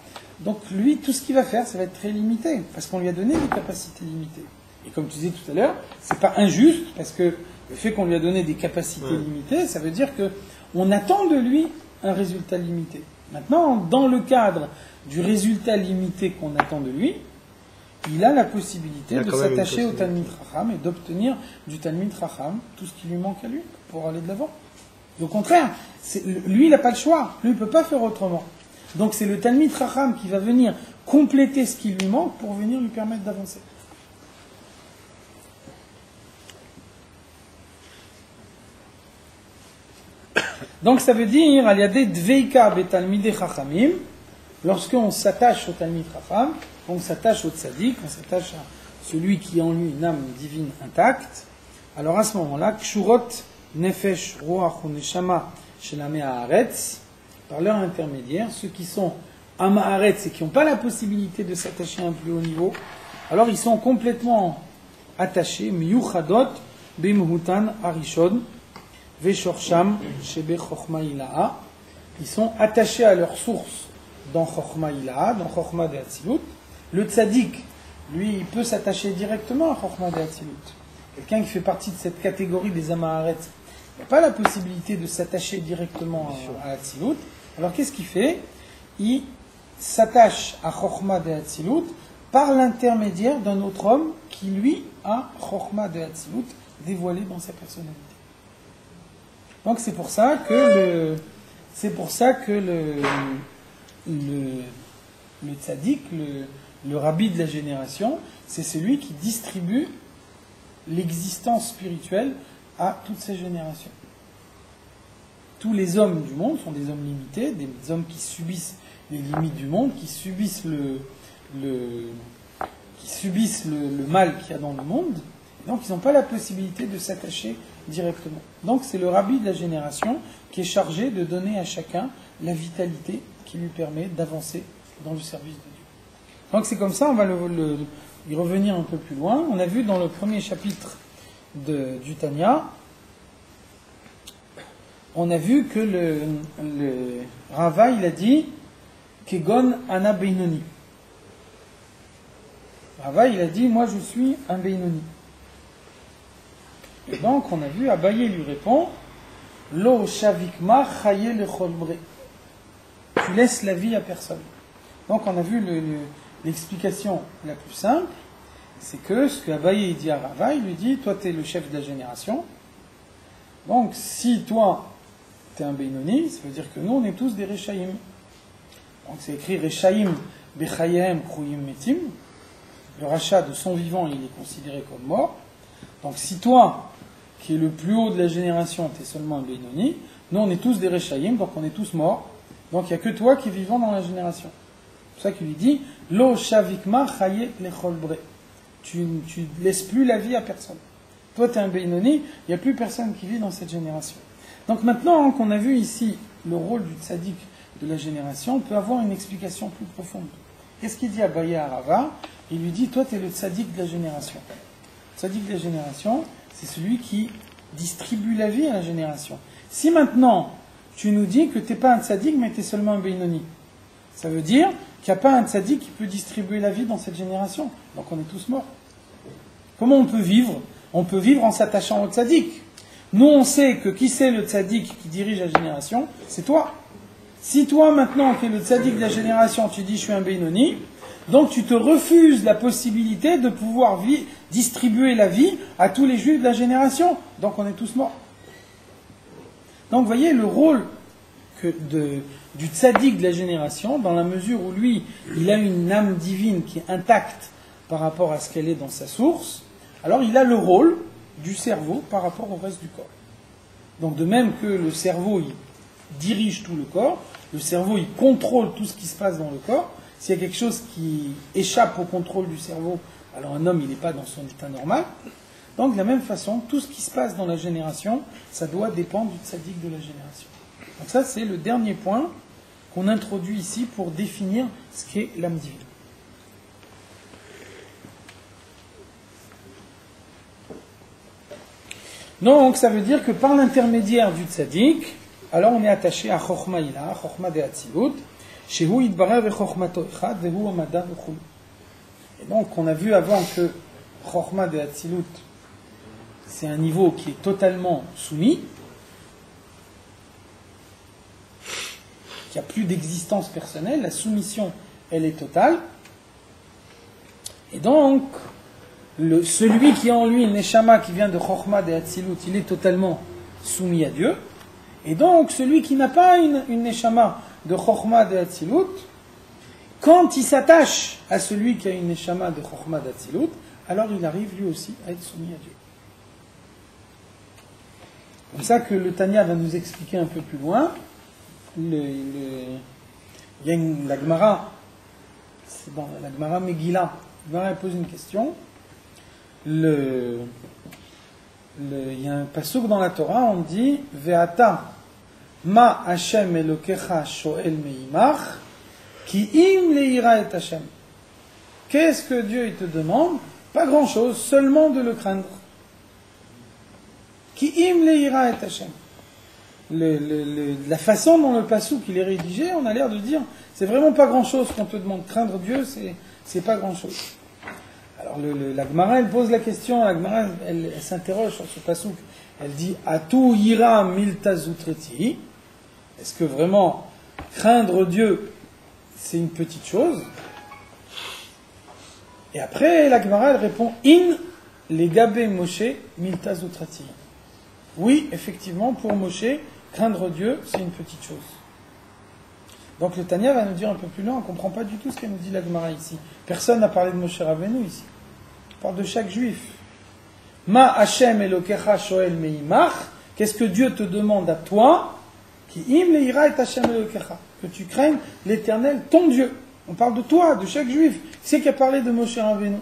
Donc lui, tout ce qu'il va faire, ça va être très limité, parce qu'on lui a donné des capacités limitées. Et comme tu disais tout à l'heure, c'est pas injuste, parce que le fait qu'on lui a donné des capacités limitées, ça veut dire qu'on attend de lui un résultat limité. Maintenant, dans le cadre du résultat limité qu'on attend de lui, il a la possibilité de s'attacher au Talmid Chacham et d'obtenir du Talmid Chacham tout ce qui lui manque à lui pour aller de l'avant. Et au contraire, lui, il n'a pas le choix. Lui, il ne peut pas faire autrement. Donc c'est le Talmid Chacham qui va venir compléter ce qui lui manque pour venir lui permettre d'avancer. Donc ça veut dire, il y a des dveika betalmidei chachamim, lorsqu'on s'attache au Talmid Chacham, on s'attache au tzaddik, on s'attache à celui qui a en lui une âme divine intacte, alors à ce moment-là, kshurot nefesh ruach neshama shel amei haaretz, par leur intermédiaire, ceux qui sont am haaretz et qui n'ont pas la possibilité de s'attacher à un plus haut niveau, alors ils sont complètement attachés, miyuchadot bimhutan arishon veshorsham shebe chochma ilaha, ils sont attachés à leur source dans chochma ilaha, dans chochma de Hatzilut. Le tzaddik, lui, il peut s'attacher directement à chochma de Hatzilut. Quelqu'un qui fait partie de cette catégorie des Amaharet, il n'a pas la possibilité de s'attacher directement à Hatzilut. Alors qu'est-ce qu'il fait? Il s'attache à chochma de Hatzilut par l'intermédiaire d'un autre homme qui, lui, a chochma de Hatzilut dévoilé dans sa personnalité. Donc c'est pour ça que le tzaddik, le rabbi de la génération, c'est celui qui distribue l'existence spirituelle à toutes ces générations. Tous les hommes du monde sont des hommes limités, des hommes qui subissent les limites du monde, qui subissent le mal qu'il y a dans le monde, donc ils n'ont pas la possibilité de s'attacher directement. Donc c'est le rabbi de la génération qui est chargé de donner à chacun la vitalité qui lui permet d'avancer dans le service de Dieu. Donc c'est comme ça, on va y revenir un peu plus loin. On a vu dans le premier chapitre du Tanya on a vu que le Rava, il a dit Kegon Ana Beinoni. Rava, il a dit, moi je suis un Beinoni. Et donc, on a vu, Abaye lui répond Lo shavikma chaye lechol bre. Tu laisses la vie à personne. Donc, on a vu l'explication la plus simple, c'est que ce qu'Abaye dit à Rava, il lui dit, toi tu es le chef de la génération. Donc, si toi, tu es un Beinoni, ça veut dire que nous, on est tous des Rechaïm. Donc, c'est écrit Rechaïm bechayem krouyim metim. Le rachat de son vivant, il est considéré comme mort. Donc, si toi, qui est le plus haut de la génération, tu es seulement un Beinoni, nous, on est tous des Rechaïm, donc on est tous morts. Donc, il n'y a que toi qui es vivant dans la génération. C'est pour ça qu'il lui dit Lo shavikma chaye lechol bre. Tu ne laisses plus la vie à personne. Toi, tu es un Beinoni, il n'y a plus personne qui vit dans cette génération. Donc maintenant qu'on a vu ici le rôle du tzaddik de la génération, on peut avoir une explication plus profonde. Qu'est-ce qu'il dit à Abaye à Rava? Il lui dit, toi, tu es le tzaddik de la génération. Le tzaddik de la génération, c'est celui qui distribue la vie à la génération. Si maintenant, tu nous dis que tu n'es pas un tzaddik, mais tu es seulement un Beinoni, ça veut dire qu'il n'y a pas un tzaddik qui peut distribuer la vie dans cette génération. Donc on est tous morts. Comment on peut vivre? On peut vivre en s'attachant au tzaddik. Nous, on sait que qui c'est le tzaddik qui dirige la génération? C'est toi. Si toi, maintenant, qui es le tzaddik de la génération, tu dis « je suis un Beinoni », donc tu te refuses la possibilité de pouvoir distribuer la vie à tous les juifs de la génération. Donc on est tous morts. Donc vous voyez le rôle du tzaddik de la génération, dans la mesure où lui, il a une âme divine qui est intacte par rapport à ce qu'elle est dans sa source, alors il a le rôle du cerveau par rapport au reste du corps. Donc de même que le cerveau, il dirige tout le corps, le cerveau, il contrôle tout ce qui se passe dans le corps. S'il y a quelque chose qui échappe au contrôle du cerveau, alors un homme, il n'est pas dans son état normal. Donc de la même façon, tout ce qui se passe dans la génération, ça doit dépendre du tzaddik de la génération. Donc ça, c'est le dernier point qu'on introduit ici pour définir ce qu'est l'âme divine. Donc, ça veut dire que par l'intermédiaire du tzaddik, alors on est attaché à Chochma Ila, Chochma de Hatzilut, Shehu Yitbarer ve Chochmato Echad, Vehu Amada vechulu. Et donc, on a vu avant que Chochma de Hatzilut, c'est un niveau qui est totalement soumis, qu'il n'y a plus d'existence personnelle, la soumission, elle est totale. Et donc, celui qui a en lui une neshama qui vient de Chochma de Hatzilut, il est totalement soumis à Dieu. Et donc, celui qui n'a pas une neshama de Chochma de Hatzilut, quand il s'attache à celui qui a une neshama de Chochma de Hatzilut, alors il arrive lui aussi à être soumis à Dieu. C'est comme ça que le Tanya va nous expliquer un peu plus loin. Il y a la Gemara, c'est dans la Gemara Megillah, la Gemara pose une question. Il y a un pasuk dans la Torah, on dit Ve'ata ma Hashem Elokecha shoel meimach ki im leira et Hashem. Qu'est-ce que Dieu il te demande? Pas grand-chose, seulement de le craindre. Ki im leira et Hashem. La façon dont le pasuk il est rédigé, on a l'air de dire c'est vraiment pas grand-chose qu'on te demande. Craindre Dieu, c'est pas grand-chose. Alors la Gemara, elle pose la question, la Gemara, elle s'interroge sur ce pasuk. Elle dit Atu yira milta zutreti. Est-ce que vraiment craindre Dieu, c'est une petite chose? Et après, la Gemara, elle répond In legabe Moshe milta zutreti. Oui, effectivement, pour Moshe, craindre Dieu, c'est une petite chose. Donc le Tanya va nous dire un peu plus loin, on ne comprend pas du tout ce qu'elle nous dit la Gemara ici. Personne n'a parlé de Moshe Rabbeinu ici. On parle de chaque juif. Ma Hashem Elokecha shoel meimach. Qu'est-ce que Dieu te demande à toi? Ki im leira et Hashem Elokecha. Que tu craignes l'Éternel, ton Dieu. On parle de toi, de chaque juif. Qui c'est qui a parlé de Moshe Rabbeinu?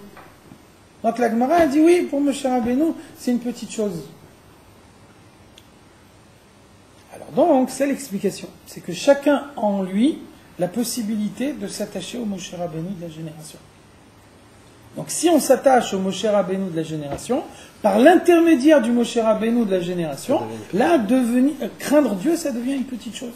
Donc la Gemara a dit oui, pour Moshe Rabbeinu, c'est une petite chose. Donc, c'est l'explication. C'est que chacun a en lui la possibilité de s'attacher au Moshe Rabbeinu de la génération. Donc si on s'attache au Moshe Rabbeinu de la génération, par l'intermédiaire du Moshe Rabbeinu de la génération, là, craindre Dieu, ça devient une petite chose.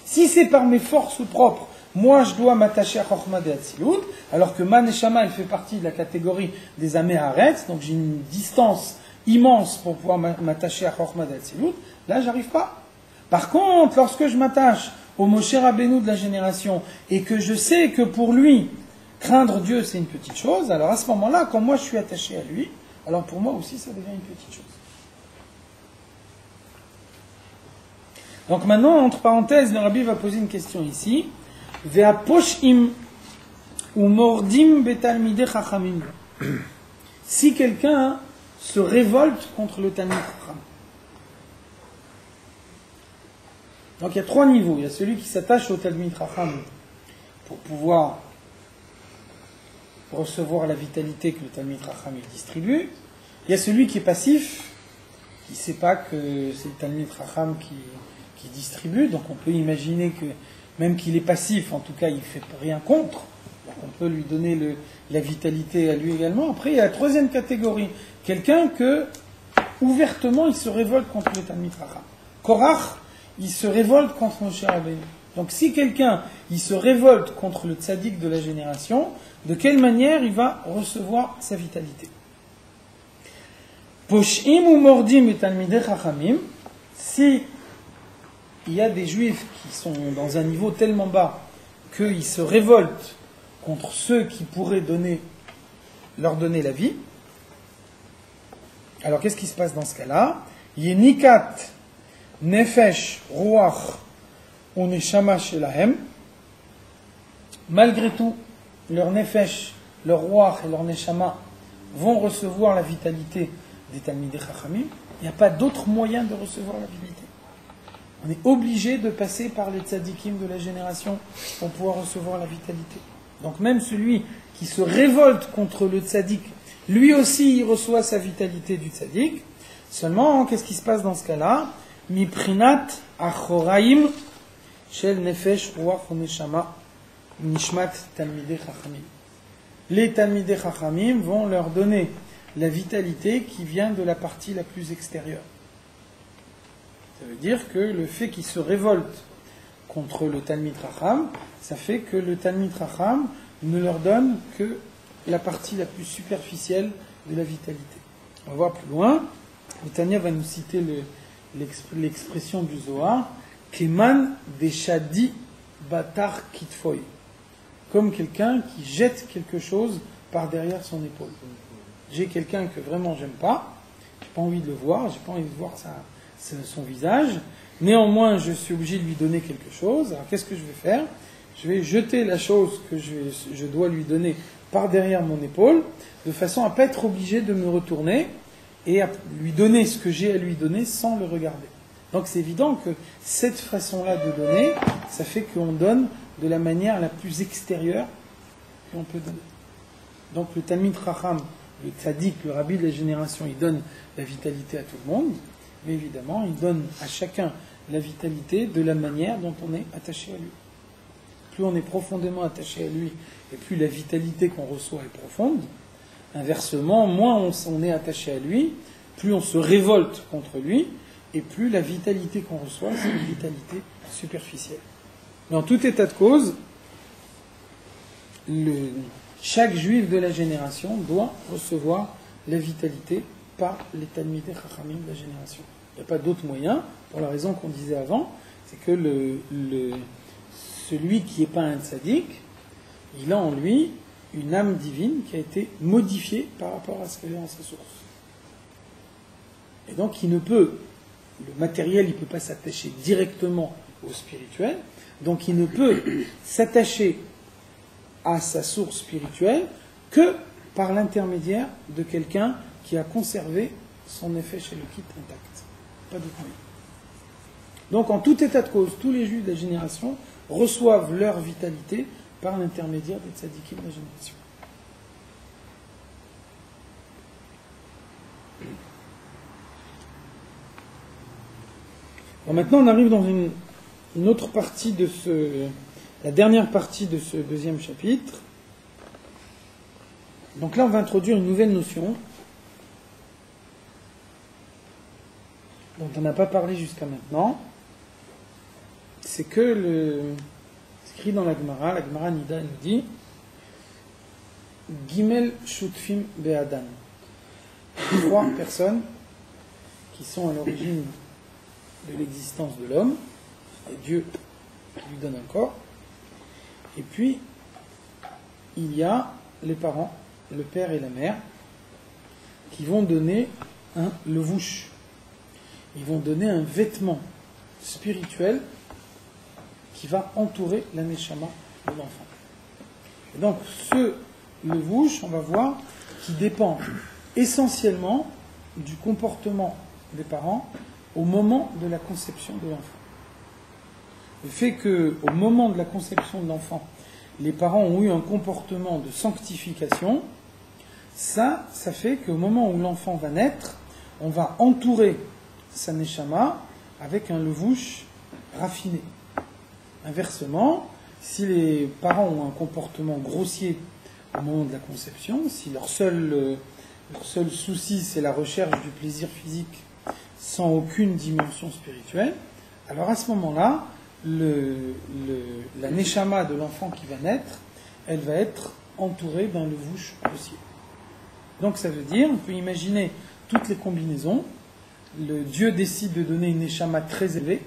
Si c'est par mes forces propres, moi je dois m'attacher à Chochma de Hatzilut, alors que ma Neshama, elle fait partie de la catégorie des Amé Haaretz, donc j'ai une distance immense pour pouvoir m'attacher à Chochma de Hatzilut, là j'arrive pas. Par contre, lorsque je m'attache au Moshe Rabbeinu de la génération, et que je sais que pour lui, craindre Dieu c'est une petite chose, alors à ce moment-là, quand moi je suis attaché à lui, alors pour moi aussi ça devient une petite chose. Donc maintenant, entre parenthèses, le Rabbi va poser une question ici. Ve'aposhim ou mordim betalmidei chachamim. Si quelqu'un se révolte contre le Talmid Chacham. Donc il y a 3 niveaux. Il y a celui qui s'attache au Talmid Chacham pour pouvoir recevoir la vitalité que le Talmid Chacham distribue. Il y a celui qui est passif, qui ne sait pas que c'est le Talmid Chacham qui distribue, donc on peut imaginer que même qu'il est passif, en tout cas il ne fait rien contre, donc on peut lui donner la vitalité à lui également. Après il y a la 3e catégorie, quelqu'un que ouvertement il se révolte contre le Talmid Chacham. Korach, il se révolte contre Moshe Rabbeinu. Donc si quelqu'un il se révolte contre le tzaddik de la génération, de quelle manière il va recevoir sa vitalité? Poshim ou mordim et talmidei chachamim, si il y a des juifs qui sont dans un niveau tellement bas qu'ils se révoltent contre ceux qui pourraient leur donner la vie, alors qu'est-ce qui se passe dans ce cas-là? Yenikat, nefesh, ruach, ou neshama shelahem, malgré tout, leur nefesh, leur ruach et leur neshama vont recevoir la vitalité des talmidei chachamim. Il n'y a pas d'autre moyen de recevoir la vitalité. On est obligé de passer par les tzadikim de la génération pour pouvoir recevoir la vitalité. Donc même celui qui se révolte contre le tzadik, lui aussi il reçoit sa vitalité du tzadik. Seulement, qu'est-ce qui se passe dans ce cas-là? Miprinat achoraim shel nefesh ruach neshama nishmat talmidei chachamim. Les talmidei chachamim vont leur donner la vitalité qui vient de la partie la plus extérieure. Ça veut dire que le fait qu'ils se révoltent contre le Talmid Chacham, ça fait que le Talmid Chacham ne leur donne que la partie la plus superficielle de la vitalité. On va voir plus loin. Le Tanya va nous citer l'expression du Zohar, Keman deshadi batar kitfoy, comme quelqu'un qui jette quelque chose par derrière son épaule. J'ai quelqu'un que vraiment j'aime pas, j'ai pas envie de le voir, j'ai pas envie de voir son visage, néanmoins je suis obligé de lui donner quelque chose. Alors qu'est-ce que je vais faire? Je vais jeter la chose que je dois lui donner par derrière mon épaule, de façon à ne pas être obligé de me retourner et à lui donner ce que j'ai à lui donner sans le regarder. Donc c'est évident que cette façon-là de donner, ça fait qu'on donne de la manière la plus extérieure qu'on peut donner. Donc le Talmid Chacham, le tzaddik, le rabbi de la génération, il donne la vitalité à tout le monde, mais évidemment, il donne à chacun la vitalité de la manière dont on est attaché à lui. Plus on est profondément attaché à lui, et plus la vitalité qu'on reçoit est profonde. Inversement, moins on est attaché à lui, plus on se révolte contre lui, et plus la vitalité qu'on reçoit, c'est une vitalité superficielle. Dans tout état de cause, chaque juif de la génération doit recevoir la vitalité par les talmidei chachamim de la génération. Il n'y a pas d'autre moyen, pour la raison qu'on disait avant, c'est que celui qui n'est pas un tzaddik, il a en lui une âme divine qui a été modifiée par rapport à ce qu'elle est en sa source. Et donc le matériel, il ne peut pas s'attacher directement au spirituel, donc il ne peut s'attacher à sa source spirituelle que par l'intermédiaire de quelqu'un qui a conservé son effet chez le kit intact. Pas d'autre moyen. Donc en tout état de cause, tous les juifs de la génération reçoivent leur vitalité par l'intermédiaire des tzadikim de la génération. Bon, maintenant on arrive dans une autre partie la dernière partie de ce 2e chapitre. Donc là, on va introduire une nouvelle notion dont on n'a pas parlé jusqu'à maintenant. C'est que c'est écrit dans la Gemara Nida nous dit Gimel Shutfim Be'adan. 3 personnes qui sont à l'origine de l'existence de l'homme, et Dieu qui lui donne un corps. Et puis, il y a les parents, le père et la mère, qui vont donner un levouche. Ils vont donner un vêtement spirituel qui va entourer la neshama de l'enfant. Et donc, ce levouche, on va voir, qui dépend essentiellement du comportement des parents au moment de la conception de l'enfant. Le fait qu'au moment de la conception de l'enfant, les parents ont eu un comportement de sanctification, ça fait qu'au moment où l'enfant va naître, on va entourer sa neshama avec un levouche raffiné. Inversement, si les parents ont un comportement grossier au moment de la conception, si leur seul souci c'est la recherche du plaisir physique sans aucune dimension spirituelle, alors à ce moment-là, la neshama de l'enfant qui va naître, elle va être entourée d'un levouche grossier. Donc ça veut dire, on peut imaginer toutes les combinaisons. Le Dieu décide de donner une neshama très élevée,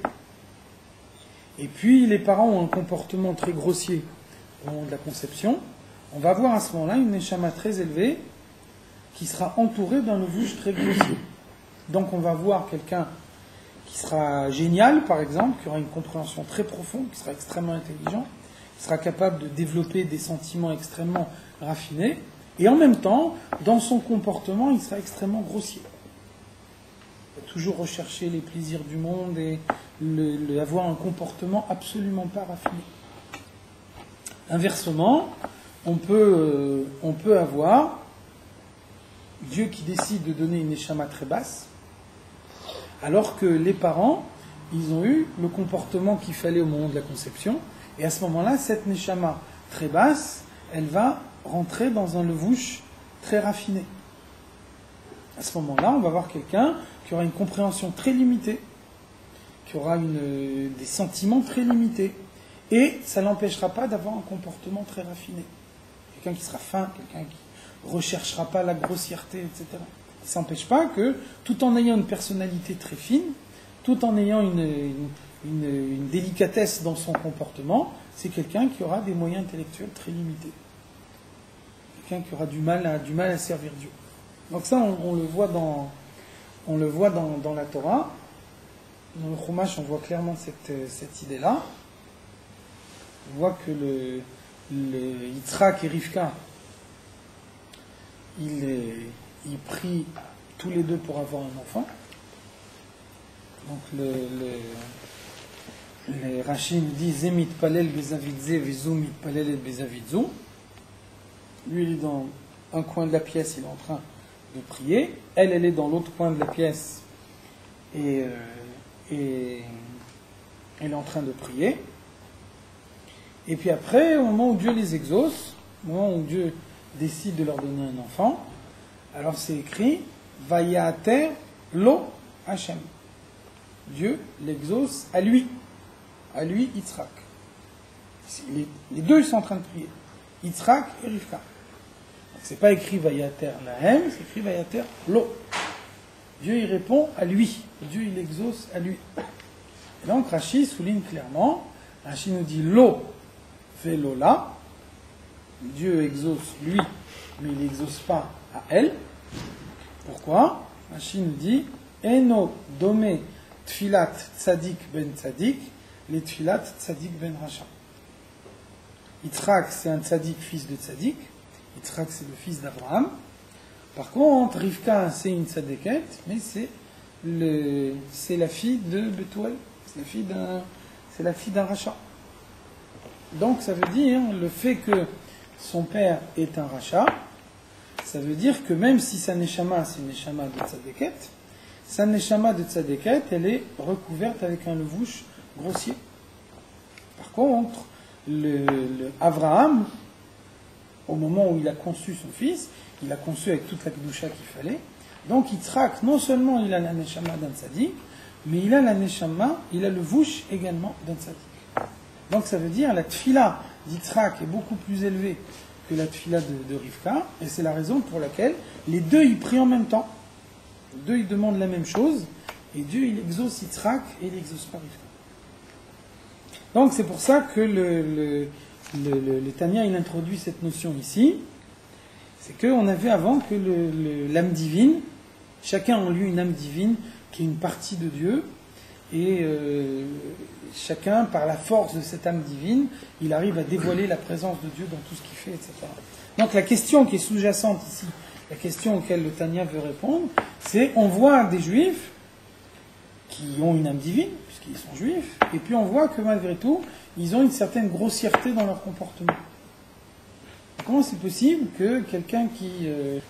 et puis les parents ont un comportement très grossier au moment de la conception. On va avoir à ce moment-là une neshama très élevée qui sera entourée d'un levouche très grossier. Donc on va voir quelqu'un qui sera génial, par exemple, qui aura une compréhension très profonde, qui sera extrêmement intelligent, qui sera capable de développer des sentiments extrêmement raffinés, et en même temps, dans son comportement, il sera extrêmement grossier. Il va toujours rechercher les plaisirs du monde et avoir un comportement absolument pas raffiné. Inversement, on peut avoir Dieu qui décide de donner une neshama très basse, alors que les parents, ils ont eu le comportement qu'il fallait au moment de la conception, et à ce moment-là, cette neshama très basse, elle va rentrer dans un levouche très raffiné. À ce moment-là, on va voir quelqu'un qui aura une compréhension très limitée, qui aura des sentiments très limités, et ça ne l'empêchera pas d'avoir un comportement très raffiné. Quelqu'un qui sera fin, quelqu'un qui ne recherchera pas la grossièreté, etc. Ça n'empêche pas que, tout en ayant une personnalité très fine, tout en ayant une délicatesse dans son comportement, c'est quelqu'un qui aura des moyens intellectuels très limités. Quelqu'un qui aura du mal à servir Dieu. Donc ça, on le voit dans la Torah. Dans le Chumash, on voit clairement cette idée-là. On voit que le Yitzhak et Rivka, ils prient tous les deux pour avoir un enfant. Donc les Rashi nous disent Zemit palel bezavidze vezu mit palel bezavidzu. Lui, il est dans un coin de la pièce, il est en train de prier. Elle est dans l'autre coin de la pièce et elle est en train de prier. Et puis après, au moment où Dieu les exauce, au moment où Dieu décide de leur donner un enfant, alors c'est écrit Vayater lo Hashem. Dieu l'exauce à lui Yitzhak. Les deux, ils sont en train de prier. Yitzhak et Rivka. C'est pas écrit Vayater lahem, c'est écrit Vayater lo. Dieu il répond à lui. Dieu il exauce à lui. Et donc Rashi souligne clairement, Rashi nous dit lo velola. Dieu exauce lui, mais il n'exauce pas à elle. Pourquoi? Rashi nous dit Eno dome tfilat tzadik ben tzadik, les tfilat tzadik ben racha. Yitzhak c'est un tzadik fils de tzadik. Yitzhak c'est le fils d'Abraham. Par contre, Rivka c'est une tzadéket, mais c'est la fille de Bethuel. C'est la fille d'un rachat. Donc ça veut dire le fait que son père est un rachat, ça veut dire que même si sa neshama c'est une neshama de tzadéket, sa neshama de tzadéket elle est recouverte avec un levouche grossier. Par contre, le Abraham, au moment où il a conçu son fils, il l'a conçu avec toute la kedusha qu'il fallait. Donc Yitzhak, non seulement il a la neshama d'un tzaddik, mais il a la neshama, il a le vush également d'un tzaddik. Donc ça veut dire la tfila d'Yitzhak est beaucoup plus élevée que la tfila de Rivka, et c'est la raison pour laquelle les deux ils prient en même temps. Les deux ils demandent la même chose, et Dieu il exauce Yitzhak et il exauce pas Rivka. Donc c'est pour ça que le Tanya il introduit cette notion ici. C'est qu'on a vu avant que l'âme divine, chacun en lui une âme divine qui est une partie de Dieu, et chacun, par la force de cette âme divine, il arrive à dévoiler la présence de Dieu dans tout ce qu'il fait, etc. Donc la question qui est sous-jacente ici, la question auquel le Tanya veut répondre, c'est on voit des juifs qui ont une âme divine, puisqu'ils sont juifs, et puis on voit que malgré tout, ils ont une certaine grossièreté dans leur comportement. Comment c'est possible que quelqu'un qui est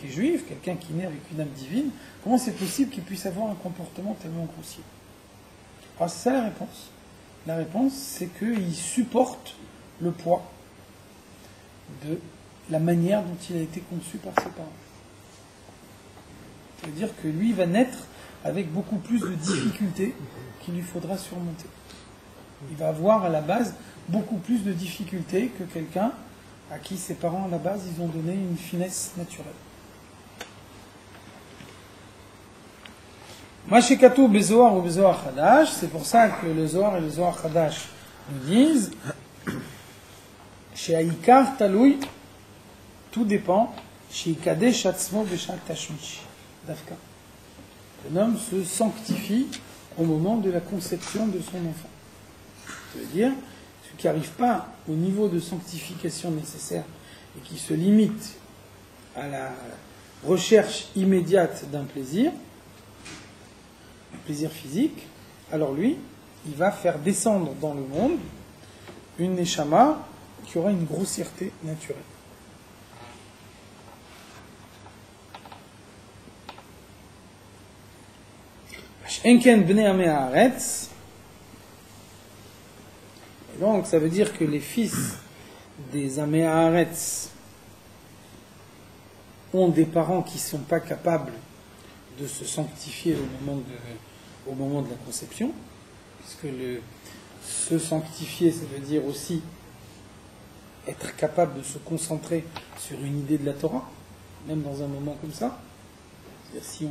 juif, quelqu'un qui naît avec une âme divine, comment c'est possible qu'il puisse avoir un comportement tellement grossier? Alors c'est ça la réponse. La réponse, c'est qu'il supporte le poids de la manière dont il a été conçu par ses parents. Ça veut dire que lui va naître avec beaucoup plus de difficultés qu'il lui faudra surmonter. Il va avoir à la base beaucoup plus de difficultés que quelqu'un à qui ses parents à la base ils ont donné une finesse naturelle. Mashekatou Bezoar ou Bezoar Hadash, c'est pour ça que le Zohar et le Zohar Hadash nous disent chez Aïkar Taloui, tout dépend chez Kadesh Atzmo Beshak Tashmish Dafka. Un homme se sanctifie au moment de la conception de son enfant. Ça veut dire ceux qui n'arrivent pas au niveau de sanctification nécessaire et qui se limitent à la recherche immédiate d'un plaisir physique, alors lui, il va faire descendre dans le monde une neshama qui aura une grossièreté naturelle. Enken bnei amei haaretz. Donc ça veut dire que les fils des amei haaretz ont des parents qui ne sont pas capables de se sanctifier au moment de la conception, puisque se sanctifier, ça veut dire aussi être capable de se concentrer sur une idée de la Torah, même dans un moment comme ça. C'est-à-dire si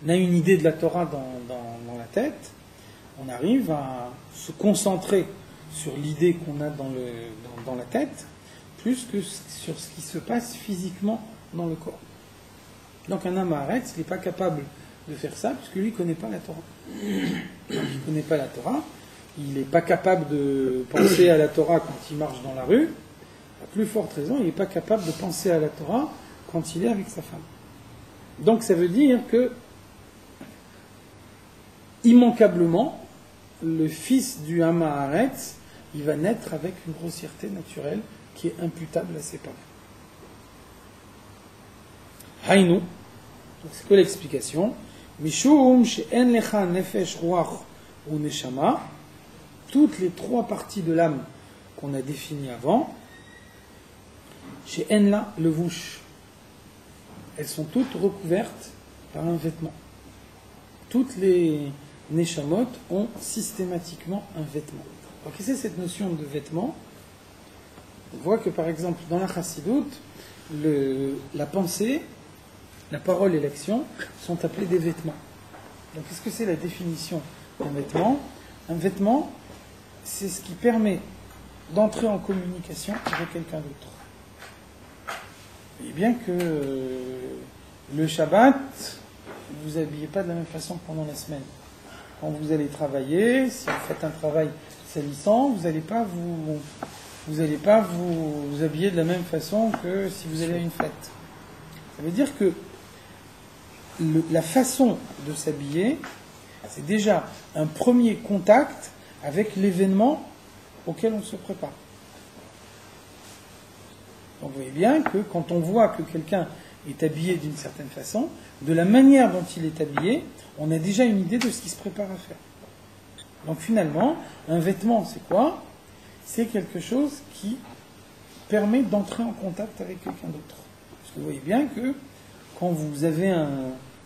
on a une idée de la Torah dans la tête, on arrive à se concentrer sur l'idée qu'on a dans la tête, plus que sur ce qui se passe physiquement dans le corps. Donc un Amaharetz, il n'est pas capable de faire ça, puisque lui, il ne connaît pas la Torah. Donc, il ne connaît pas la Torah, il n'est pas capable de penser à la Torah quand il marche dans la rue, à plus forte raison, il n'est pas capable de penser à la Torah quand il est avec sa femme. Donc ça veut dire que, immanquablement, le fils du Amaharetz, il va naître avec une grossièreté naturelle qui est imputable à ses parents. Haïnou, c'est quoi l'explication? Mishum she'en lecha nefesh ruach ou neshama, toutes les trois parties de l'âme qu'on a définies avant, she'en la levush, elles sont toutes recouvertes par un vêtement. Toutes les neshamot ont systématiquement un vêtement. Alors qu'est-ce que c'est cette notion de vêtement? On voit que par exemple dans la Chassidoute, la pensée, la parole et l'action sont appelés des vêtements. Donc qu'est-ce que c'est la définition d'un vêtement? Un vêtement, c'est ce qui permet d'entrer en communication avec quelqu'un d'autre. Vous voyez bien que le Shabbat, vous vous habillez pas de la même façon que pendant la semaine. Quand vous allez travailler, si vous faites un travail salissant, vous n'allez pas vous habiller de la même façon que si vous allez à une fête. Ça veut dire que la façon de s'habiller, c'est déjà un premier contact avec l'événement auquel on se prépare. Donc vous voyez bien que quand on voit que quelqu'un est habillé d'une certaine façon, de la manière dont il est habillé, on a déjà une idée de ce qu'il se prépare à faire. Donc finalement, un vêtement, c'est quoi? C'est quelque chose qui permet d'entrer en contact avec quelqu'un d'autre. Parce que vous voyez bien que quand vous avez un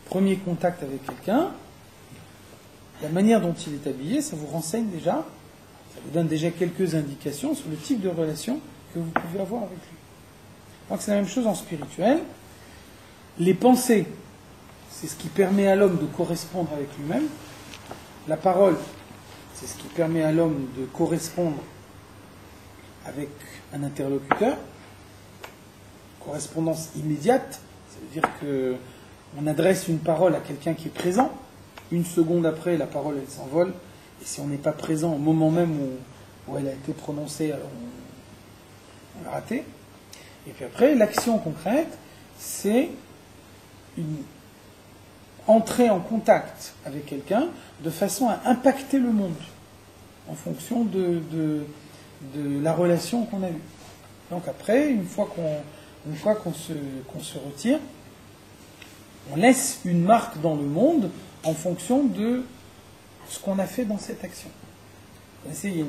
premier contact avec quelqu'un, la manière dont il est habillé, ça vous renseigne déjà, ça vous donne déjà quelques indications sur le type de relation que vous pouvez avoir avec lui. Donc c'est la même chose en spirituel. Les pensées, c'est ce qui permet à l'homme de correspondre avec lui-même. La parole, c'est ce qui permet à l'homme de correspondre avec un interlocuteur. Correspondance immédiate, ça veut dire qu'on adresse une parole à quelqu'un qui est présent. Une seconde après, la parole, elle s'envole. Et si on n'est pas présent au moment même où elle a été prononcée, alors on l'a raté. Et puis après, l'action concrète, c'est une entrée en contact avec quelqu'un de façon à impacter le monde en fonction de la relation qu'on a eue. Donc après, une fois qu'on se retire, on laisse une marque dans le monde en fonction de ce qu'on a fait dans cette action. Vous connaissez,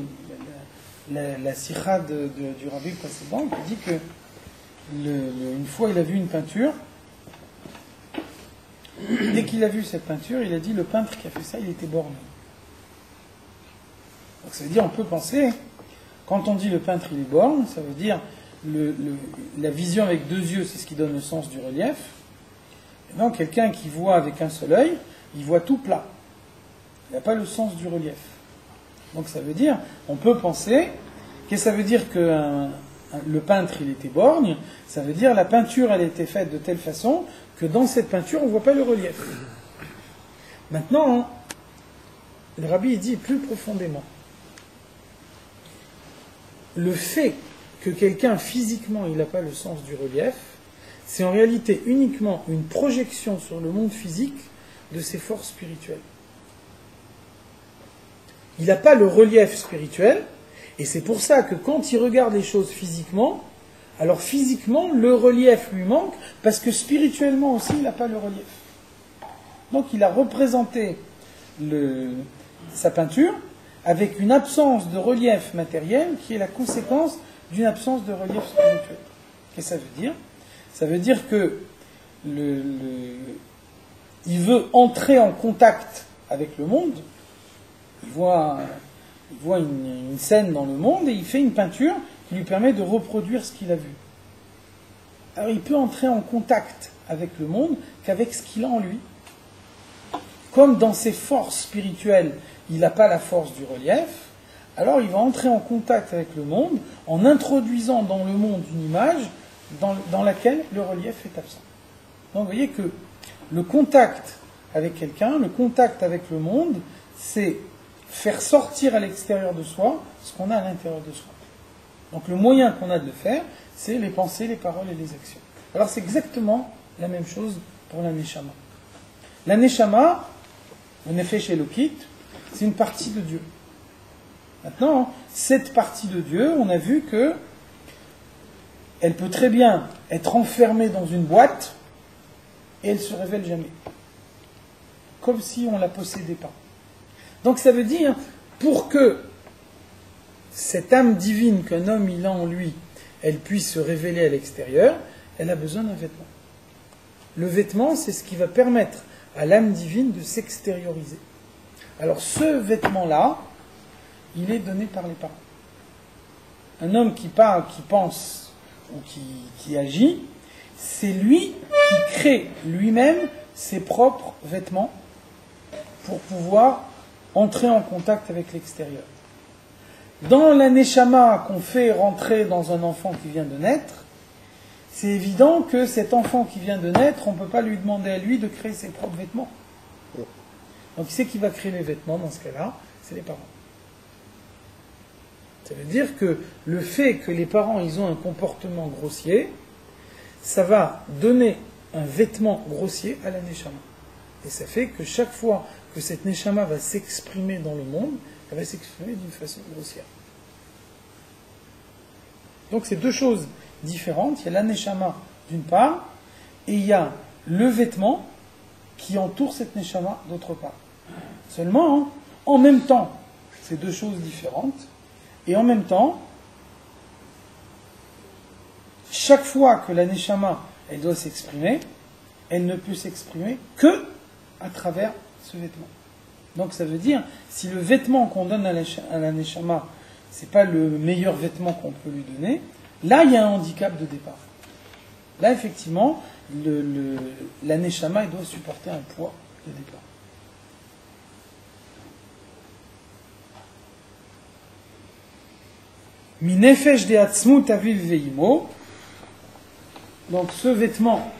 il y a la sikha du rabbi précédent qui dit que une fois il a vu une peinture. Dès qu'il a vu cette peinture, il a dit le peintre qui a fait ça, il était borné. Donc ça veut dire, on peut penser, quand on dit le peintre il est borné, ça veut dire la vision avec deux yeux, c'est ce qui donne le sens du relief. Et donc quelqu'un qui voit avec un seul œil, il voit tout plat. Il n'a pas le sens du relief. Donc ça veut dire, on peut penser, qu'est-ce que ça veut dire que le peintre il était borgne? Ça veut dire la peinture elle a été faite de telle façon que dans cette peinture on ne voit pas le relief. Maintenant, le rabbi dit plus profondément, le fait que quelqu'un physiquement il n'a pas le sens du relief, c'est en réalité uniquement une projection sur le monde physique de ses forces spirituelles. Il n'a pas le relief spirituel, et c'est pour ça que quand il regarde les choses physiquement, alors physiquement, le relief lui manque, parce que spirituellement aussi, il n'a pas le relief. Donc il a représenté sa peinture avec une absence de relief matériel qui est la conséquence d'une absence de relief spirituel. Qu'est-ce que ça veut dire? Ça veut dire que il veut entrer en contact avec le monde. Il voit une scène dans le monde et il fait une peinture qui lui permet de reproduire ce qu'il a vu. Alors il peut entrer en contact avec le monde qu'avec ce qu'il a en lui. Comme dans ses forces spirituelles, il n'a pas la force du relief, alors il va entrer en contact avec le monde en introduisant dans le monde une image dans laquelle le relief est absent. Donc vous voyez que le contact avec quelqu'un, le contact avec le monde, c'est faire sortir à l'extérieur de soi ce qu'on a à l'intérieur de soi. Donc le moyen qu'on a de le faire, c'est les pensées, les paroles et les actions. Alors c'est exactement la même chose pour la Neshama. La Neshama, le Nefesh Elokit, c'est une partie de Dieu. Maintenant, cette partie de Dieu, on a vu que elle peut très bien être enfermée dans une boîte et elle ne se révèle jamais. Comme si on ne la possédait pas. Donc ça veut dire, pour que cette âme divine qu'un homme il a en lui, elle puisse se révéler à l'extérieur, elle a besoin d'un vêtement. Le vêtement, c'est ce qui va permettre à l'âme divine de s'extérioriser. Alors ce vêtement-là, il est donné par les parents. Un homme qui parle, qui pense ou qui agit, c'est lui qui crée lui-même ses propres vêtements pour pouvoir entrer en contact avec l'extérieur. Dans la Neshama qu'on fait rentrer dans un enfant qui vient de naître, c'est évident que cet enfant qui vient de naître, on ne peut pas lui demander à lui de créer ses propres vêtements. Donc qui c'est qui va créer les vêtements dans ce cas-là? C'est les parents. Ça veut dire que le fait que les parents ils ont un comportement grossier, ça va donner un vêtement grossier à la Neshama. Et ça fait que chaque fois que cette Neshama va s'exprimer dans le monde, elle va s'exprimer d'une façon grossière. Donc c'est deux choses différentes. Il y a la Neshama d'une part, et il y a le vêtement qui entoure cette Neshama d'autre part. Seulement, en même temps, c'est deux choses différentes, et en même temps, chaque fois que la Neshama, elle doit s'exprimer, elle ne peut s'exprimer que à travers ce vêtement. Donc ça veut dire, si le vêtement qu'on donne à la Neshama, c'est pas le meilleur vêtement qu'on peut lui donner, là il y a un handicap de départ. Là effectivement, la Neshama, elle doit supporter un poids de départ. Minefesh de Atzmut Aviv Veimo. Donc ce vêtement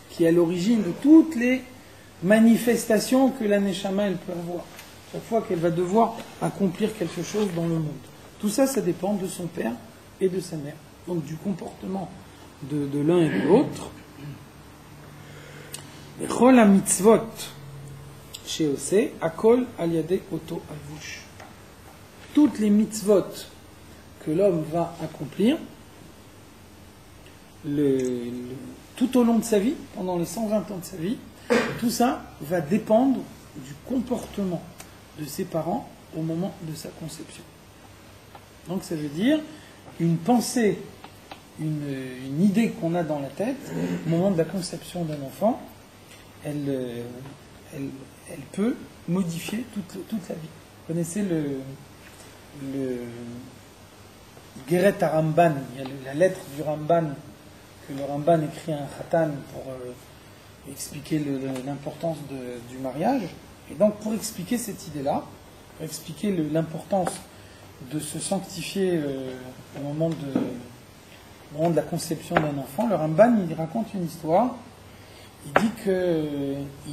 qui est à l'origine de toutes les manifestations que la Neshama elle peut avoir. Chaque fois qu'elle va devoir accomplir quelque chose dans le monde. Tout ça, ça dépend de son père et de sa mère. Donc du comportement de l'un et de l'autre. Chol ha-mitzvot she'oseh, akol al-yadei oto alvush. Toutes les mitzvot que l'homme va accomplir tout au long de sa vie, pendant les 120 ans de sa vie, tout ça va dépendre du comportement de ses parents au moment de sa conception. Donc ça veut dire une pensée, une idée qu'on a dans la tête au moment de la conception d'un enfant, elle peut modifier toute la vie. Vous connaissez le Geret HaRamban, il y a la lettre du Ramban, que le Ramban écrit à un Khatan pour expliquer l'importance du mariage. Et donc pour expliquer cette idée-là, pour expliquer l'importance de se sanctifier au moment de la conception d'un enfant, le Ramban il raconte une histoire. Il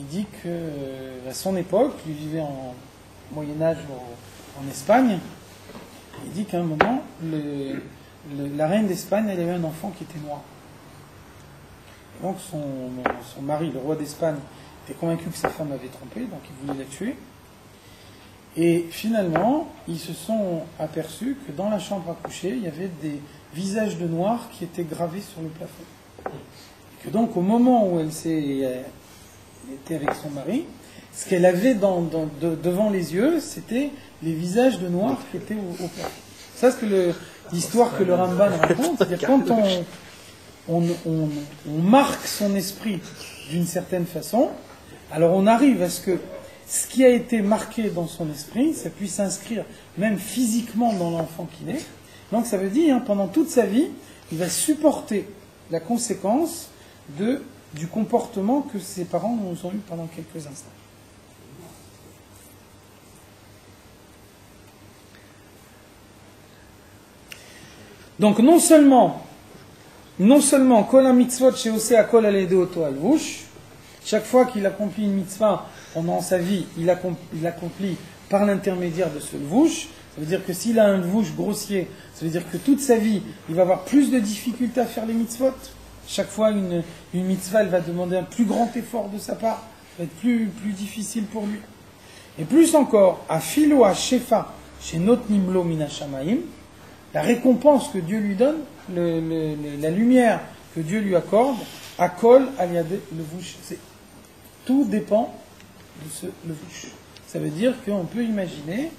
dit que à son époque, il vivait en Moyen-Âge en Espagne. Il dit qu'à un moment, la reine d'Espagne, elle avait un enfant qui était noir. Et donc son mari, le roi d'Espagne, était convaincu que sa femme avait trompé, donc il voulait la tuer. Et finalement, ils se sont aperçus que dans la chambre à coucher, il y avait des visages de noirs qui étaient gravés sur le plafond. Et que donc, au moment où elle était avec son mari, ce qu'elle avait devant les yeux, c'était les visages de noirs qui étaient au plafond. Ça, c'est l'histoire que le Ramban raconte. C'est-à-dire quand on marque son esprit d'une certaine façon, alors on arrive à ce que ce qui a été marqué dans son esprit, ça puisse s'inscrire même physiquement dans l'enfant qui naît. Donc ça veut dire, pendant toute sa vie, il va supporter la conséquence du comportement que ses parents nous ont eu pendant quelques instants. Donc non seulement kol ha-mitzvot she'oseh akol al-yadei oto alvush, chaque fois qu'il accomplit une mitzvah pendant sa vie, il l'accomplit par l'intermédiaire de ce levush. Ça veut dire que s'il a un levush grossier, ça veut dire que toute sa vie, il va avoir plus de difficultés à faire les mitzvot. Chaque fois, une mitzvah, elle va demander un plus grand effort de sa part. Ça va être plus difficile pour lui. Et plus encore, afilo ha-shefa shenot nimlo min ha-shamayim, la récompense que Dieu lui donne, la lumière que Dieu lui accorde, akol al-yadei levush. Tout dépend de ce levush. Ça veut dire qu'on peut imaginer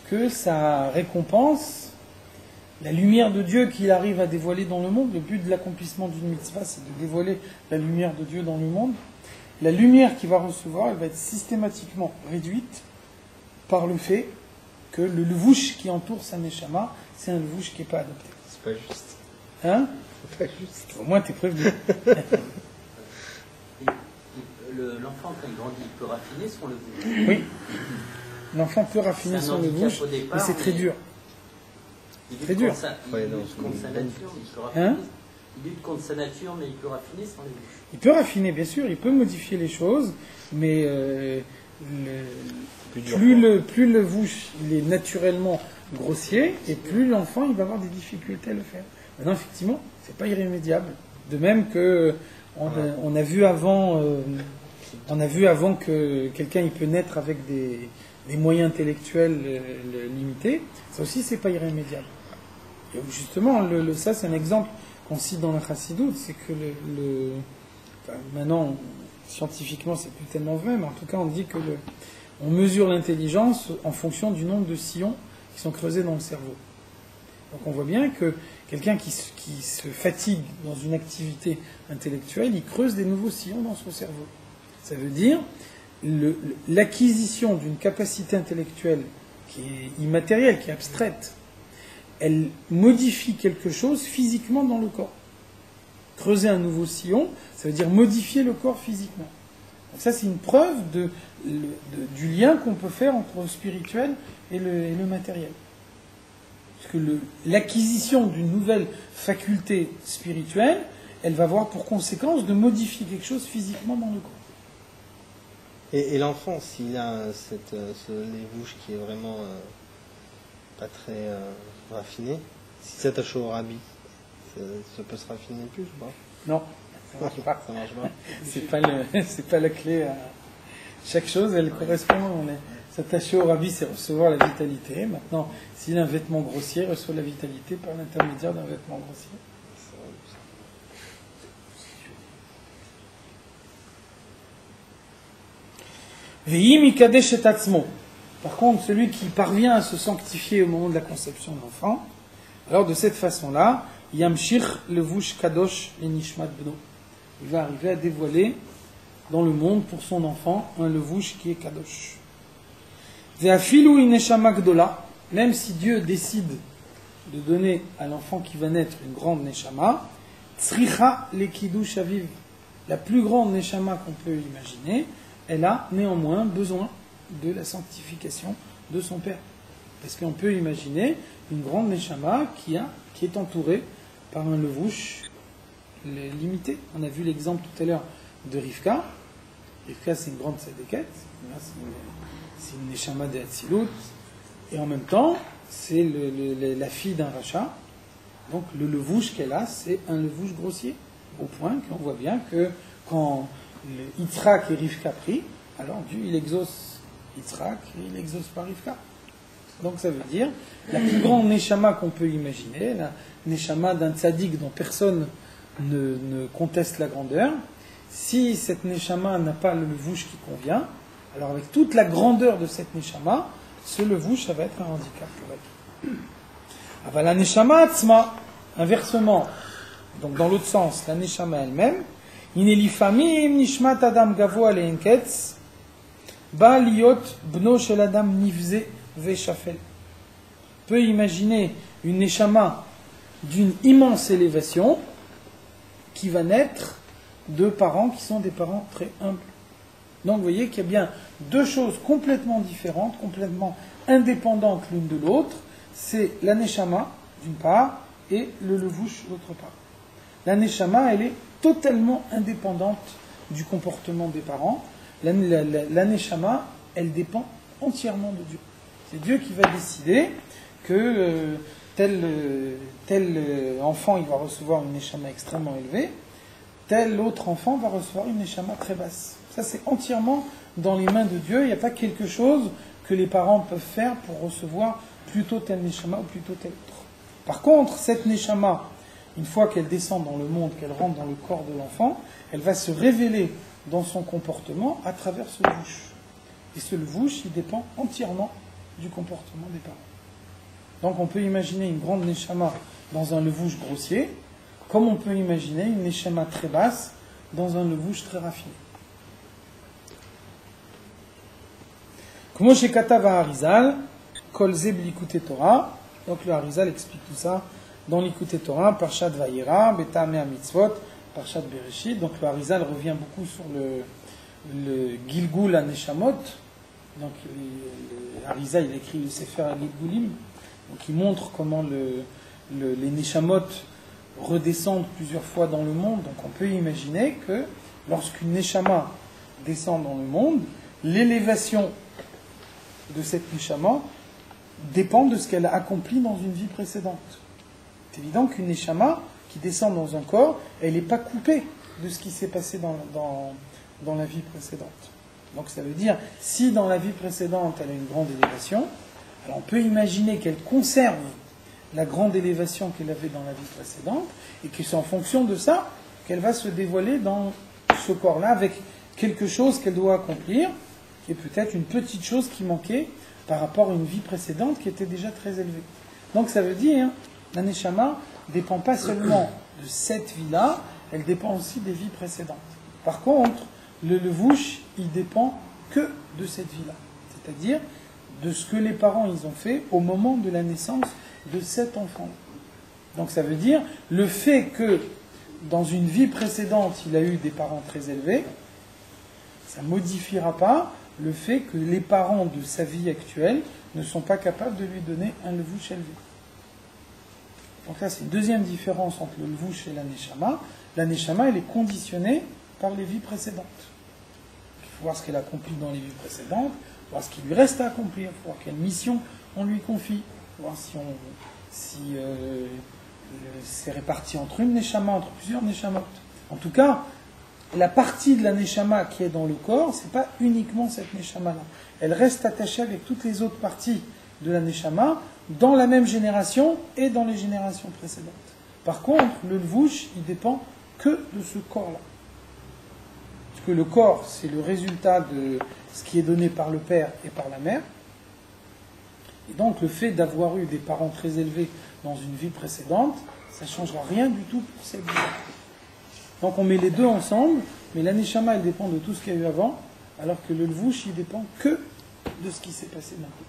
que sa récompense, la lumière de Dieu qu'il arrive à dévoiler dans le monde, le but de l'accomplissement d'une mitzvah, c'est de dévoiler la lumière de Dieu dans le monde. La lumière qu'il va recevoir, elle va être systématiquement réduite par le fait que le levush qui entoure sa neshama, c'est un levush qui n'est pas adopté. C'est pas juste. Hein? C'est pas juste. Au moins, tu es prévenu. L'enfant, quand il grandit, il peut raffiner son levush. Oui. L'enfant peut raffiner son levush, mais c'est très dur. Il Très dur. lutte contre sa nature, il peut raffiner. Hein? Il lutte contre sa nature, mais il peut raffiner son levush. Il peut raffiner, bien sûr, il peut modifier les choses, mais plus le levush il est naturellement grossier, et plus l'enfant il va avoir des difficultés à le faire. Maintenant, effectivement, c'est pas irrémédiable. De même que on a vu avant que quelqu'un il peut naître avec des moyens intellectuels limités. Ça aussi, c'est pas irrémédiable. Et justement, ça c'est un exemple qu'on cite dans la Chassidoute, c'est que maintenant scientifiquement c'est plus tellement vrai, mais en tout cas on dit que on mesure l'intelligence en fonction du nombre de sillons qui sont creusés dans le cerveau. Donc on voit bien que Quelqu'un qui se fatigue dans une activité intellectuelle, il creuse des nouveaux sillons dans son cerveau. Ça veut dire l'acquisition d'une capacité intellectuelle qui est immatérielle, qui est abstraite, elle modifie quelque chose physiquement dans le corps. Creuser un nouveau sillon, ça veut dire modifier le corps physiquement. Donc ça, c'est une preuve du lien qu'on peut faire entre le spirituel et le matériel. Parce que l'acquisition d'une nouvelle faculté spirituelle, elle va avoir pour conséquence de modifier quelque chose physiquement dans le corps. Et l'enfant, s'il a ce lévouche qui est vraiment pas très raffiné, s'il s'attache au rabbi, ça peut se raffiner plus ou pas? Non, ça marche pas. Ça marche pas. C'est pas la clé. Chaque chose, elle correspond. S'attacher au rabbi, c'est recevoir la vitalité. Maintenant, s'il a un vêtement grossier, il reçoit la vitalité par l'intermédiaire d'un vêtement grossier. Par contre, celui qui parvient à se sanctifier au moment de la conception de l'enfant, alors de cette façon-là, Yamshir levush kadosh le nishmat bno. Il va arriver à dévoiler dans le monde pour son enfant un levush qui est kadosh. Ve'afilu ineshama gdola, même si Dieu décide de donner à l'enfant qui va naître une grande neshama, tzricha le kiddush aviv, la plus grande neshama qu'on peut imaginer, elle a néanmoins besoin de la sanctification de son père. Parce qu'on peut imaginer une grande neshama qui est entourée par un levouche limité. On a vu l'exemple tout à l'heure de Rivka. Rivka, c'est une grande tzedeket, c'est une neshama de Hatzilut, et en même temps, c'est la fille d'un rachat. Donc le levouche qu'elle a, c'est un levouche grossier, au point qu'on voit bien que quand Yitzhak et Rivka prient, alors Dieu il exauce Yitzhak et il exauce par Rivka. Donc ça veut dire la plus grande neshama qu'on peut imaginer, la neshama d'un tzaddik dont personne ne conteste la grandeur. Si cette neshama n'a pas le levouche qui convient, alors avec toute la grandeur de cette neshama, ce levouche ça va être un handicap pour elle. Ah, la neshama atzma, inversement, donc dans l'autre sens, la neshama elle-même, inelifamim nishmat adam gavoa leenketz ba liot bno shel adam nivze veshafel. Peut imaginer une neshama d'une immense élévation qui va naître de parents qui sont des parents très humbles. Donc vous voyez qu'il y a bien deux choses complètement différentes, complètement indépendantes l'une de l'autre. C'est la neshama d'une part et le levouche d'autre part. La neshama, elle est totalement indépendante du comportement des parents. La neshama, elle dépend entièrement de Dieu. C'est Dieu qui va décider que tel enfant il va recevoir une neshama extrêmement élevée, tel autre enfant va recevoir une neshama très basse. Ça, c'est entièrement dans les mains de Dieu. Il n'y a pas quelque chose que les parents peuvent faire pour recevoir plutôt tel neshama ou plutôt tel autre. Par contre, cette neshama, une fois qu'elle descend dans le monde, qu'elle rentre dans le corps de l'enfant, elle va se révéler dans son comportement à travers ce levouche. Et ce levouche, il dépend entièrement du comportement des parents. Donc on peut imaginer une grande neshama dans un levouche grossier, comme on peut imaginer une neshama très basse dans un levouche très raffiné. Comme chez Katava Harizal, Kol Ze b'Likutei Torah. Donc le Harizal explique tout ça dans l'Likutei Torah, Parshat Vayera, Betamei HaMitzvot, Parshat Bereshit. Donc le Harizal revient beaucoup sur le Gilgul HaNeshamot. Donc le Harizal il écrit le Sefer HaGilgulim. Donc il montre comment les Neshamot redescendent plusieurs fois dans le monde. Donc on peut imaginer que lorsqu'une Neshama descend dans le monde, l'élévation de cette Neshama dépend de ce qu'elle a accompli dans une vie précédente. C'est évident qu'une Neshama qui descend dans un corps, elle n'est pas coupée de ce qui s'est passé dans la vie précédente. Donc ça veut dire, si dans la vie précédente elle a une grande élévation, alors on peut imaginer qu'elle conserve la grande élévation qu'elle avait dans la vie précédente, et que c'est en fonction de ça qu'elle va se dévoiler dans ce corps-là avec quelque chose qu'elle doit accomplir, qui est peut-être une petite chose qui manquait par rapport à une vie précédente qui était déjà très élevée. Donc ça veut dire, La neshama ne dépend pas seulement de cette vie-là, elle dépend aussi des vies précédentes. Par contre, le levouche, il dépend que de cette vie-là. C'est-à-dire de ce que les parents ils ont fait au moment de la naissance de cet enfant. Donc ça veut dire le fait que dans une vie précédente, il a eu des parents très élevés, ça ne modifiera pas le fait que les parents de sa vie actuelle ne sont pas capables de lui donner un levouche élevé. Donc là, c'est une deuxième différence entre le levouche et la neshama. La neshama, elle est conditionnée par les vies précédentes. Il faut voir ce qu'elle accomplit dans les vies précédentes, voir ce qu'il lui reste à accomplir, voir quelle mission on lui confie, voir si c'est réparti entre une neshama, entre plusieurs neshamot. En tout cas, la partie de la neshama qui est dans le corps, c'est pas uniquement cette neshama-là. Elle reste attachée avec toutes les autres parties de la neshama dans la même génération et dans les générations précédentes. Par contre, le levouche, il dépend que de ce corps-là. Parce que le corps, c'est le résultat de ce qui est donné par le père et par la mère. Et donc, le fait d'avoir eu des parents très élevés dans une vie précédente, ça ne changera rien du tout pour cette vie. Donc, on met les deux ensemble, mais la neshama, elle dépend de tout ce qu'il y a eu avant, alors que le levouche, il dépend que de ce qui s'est passé d'un coup.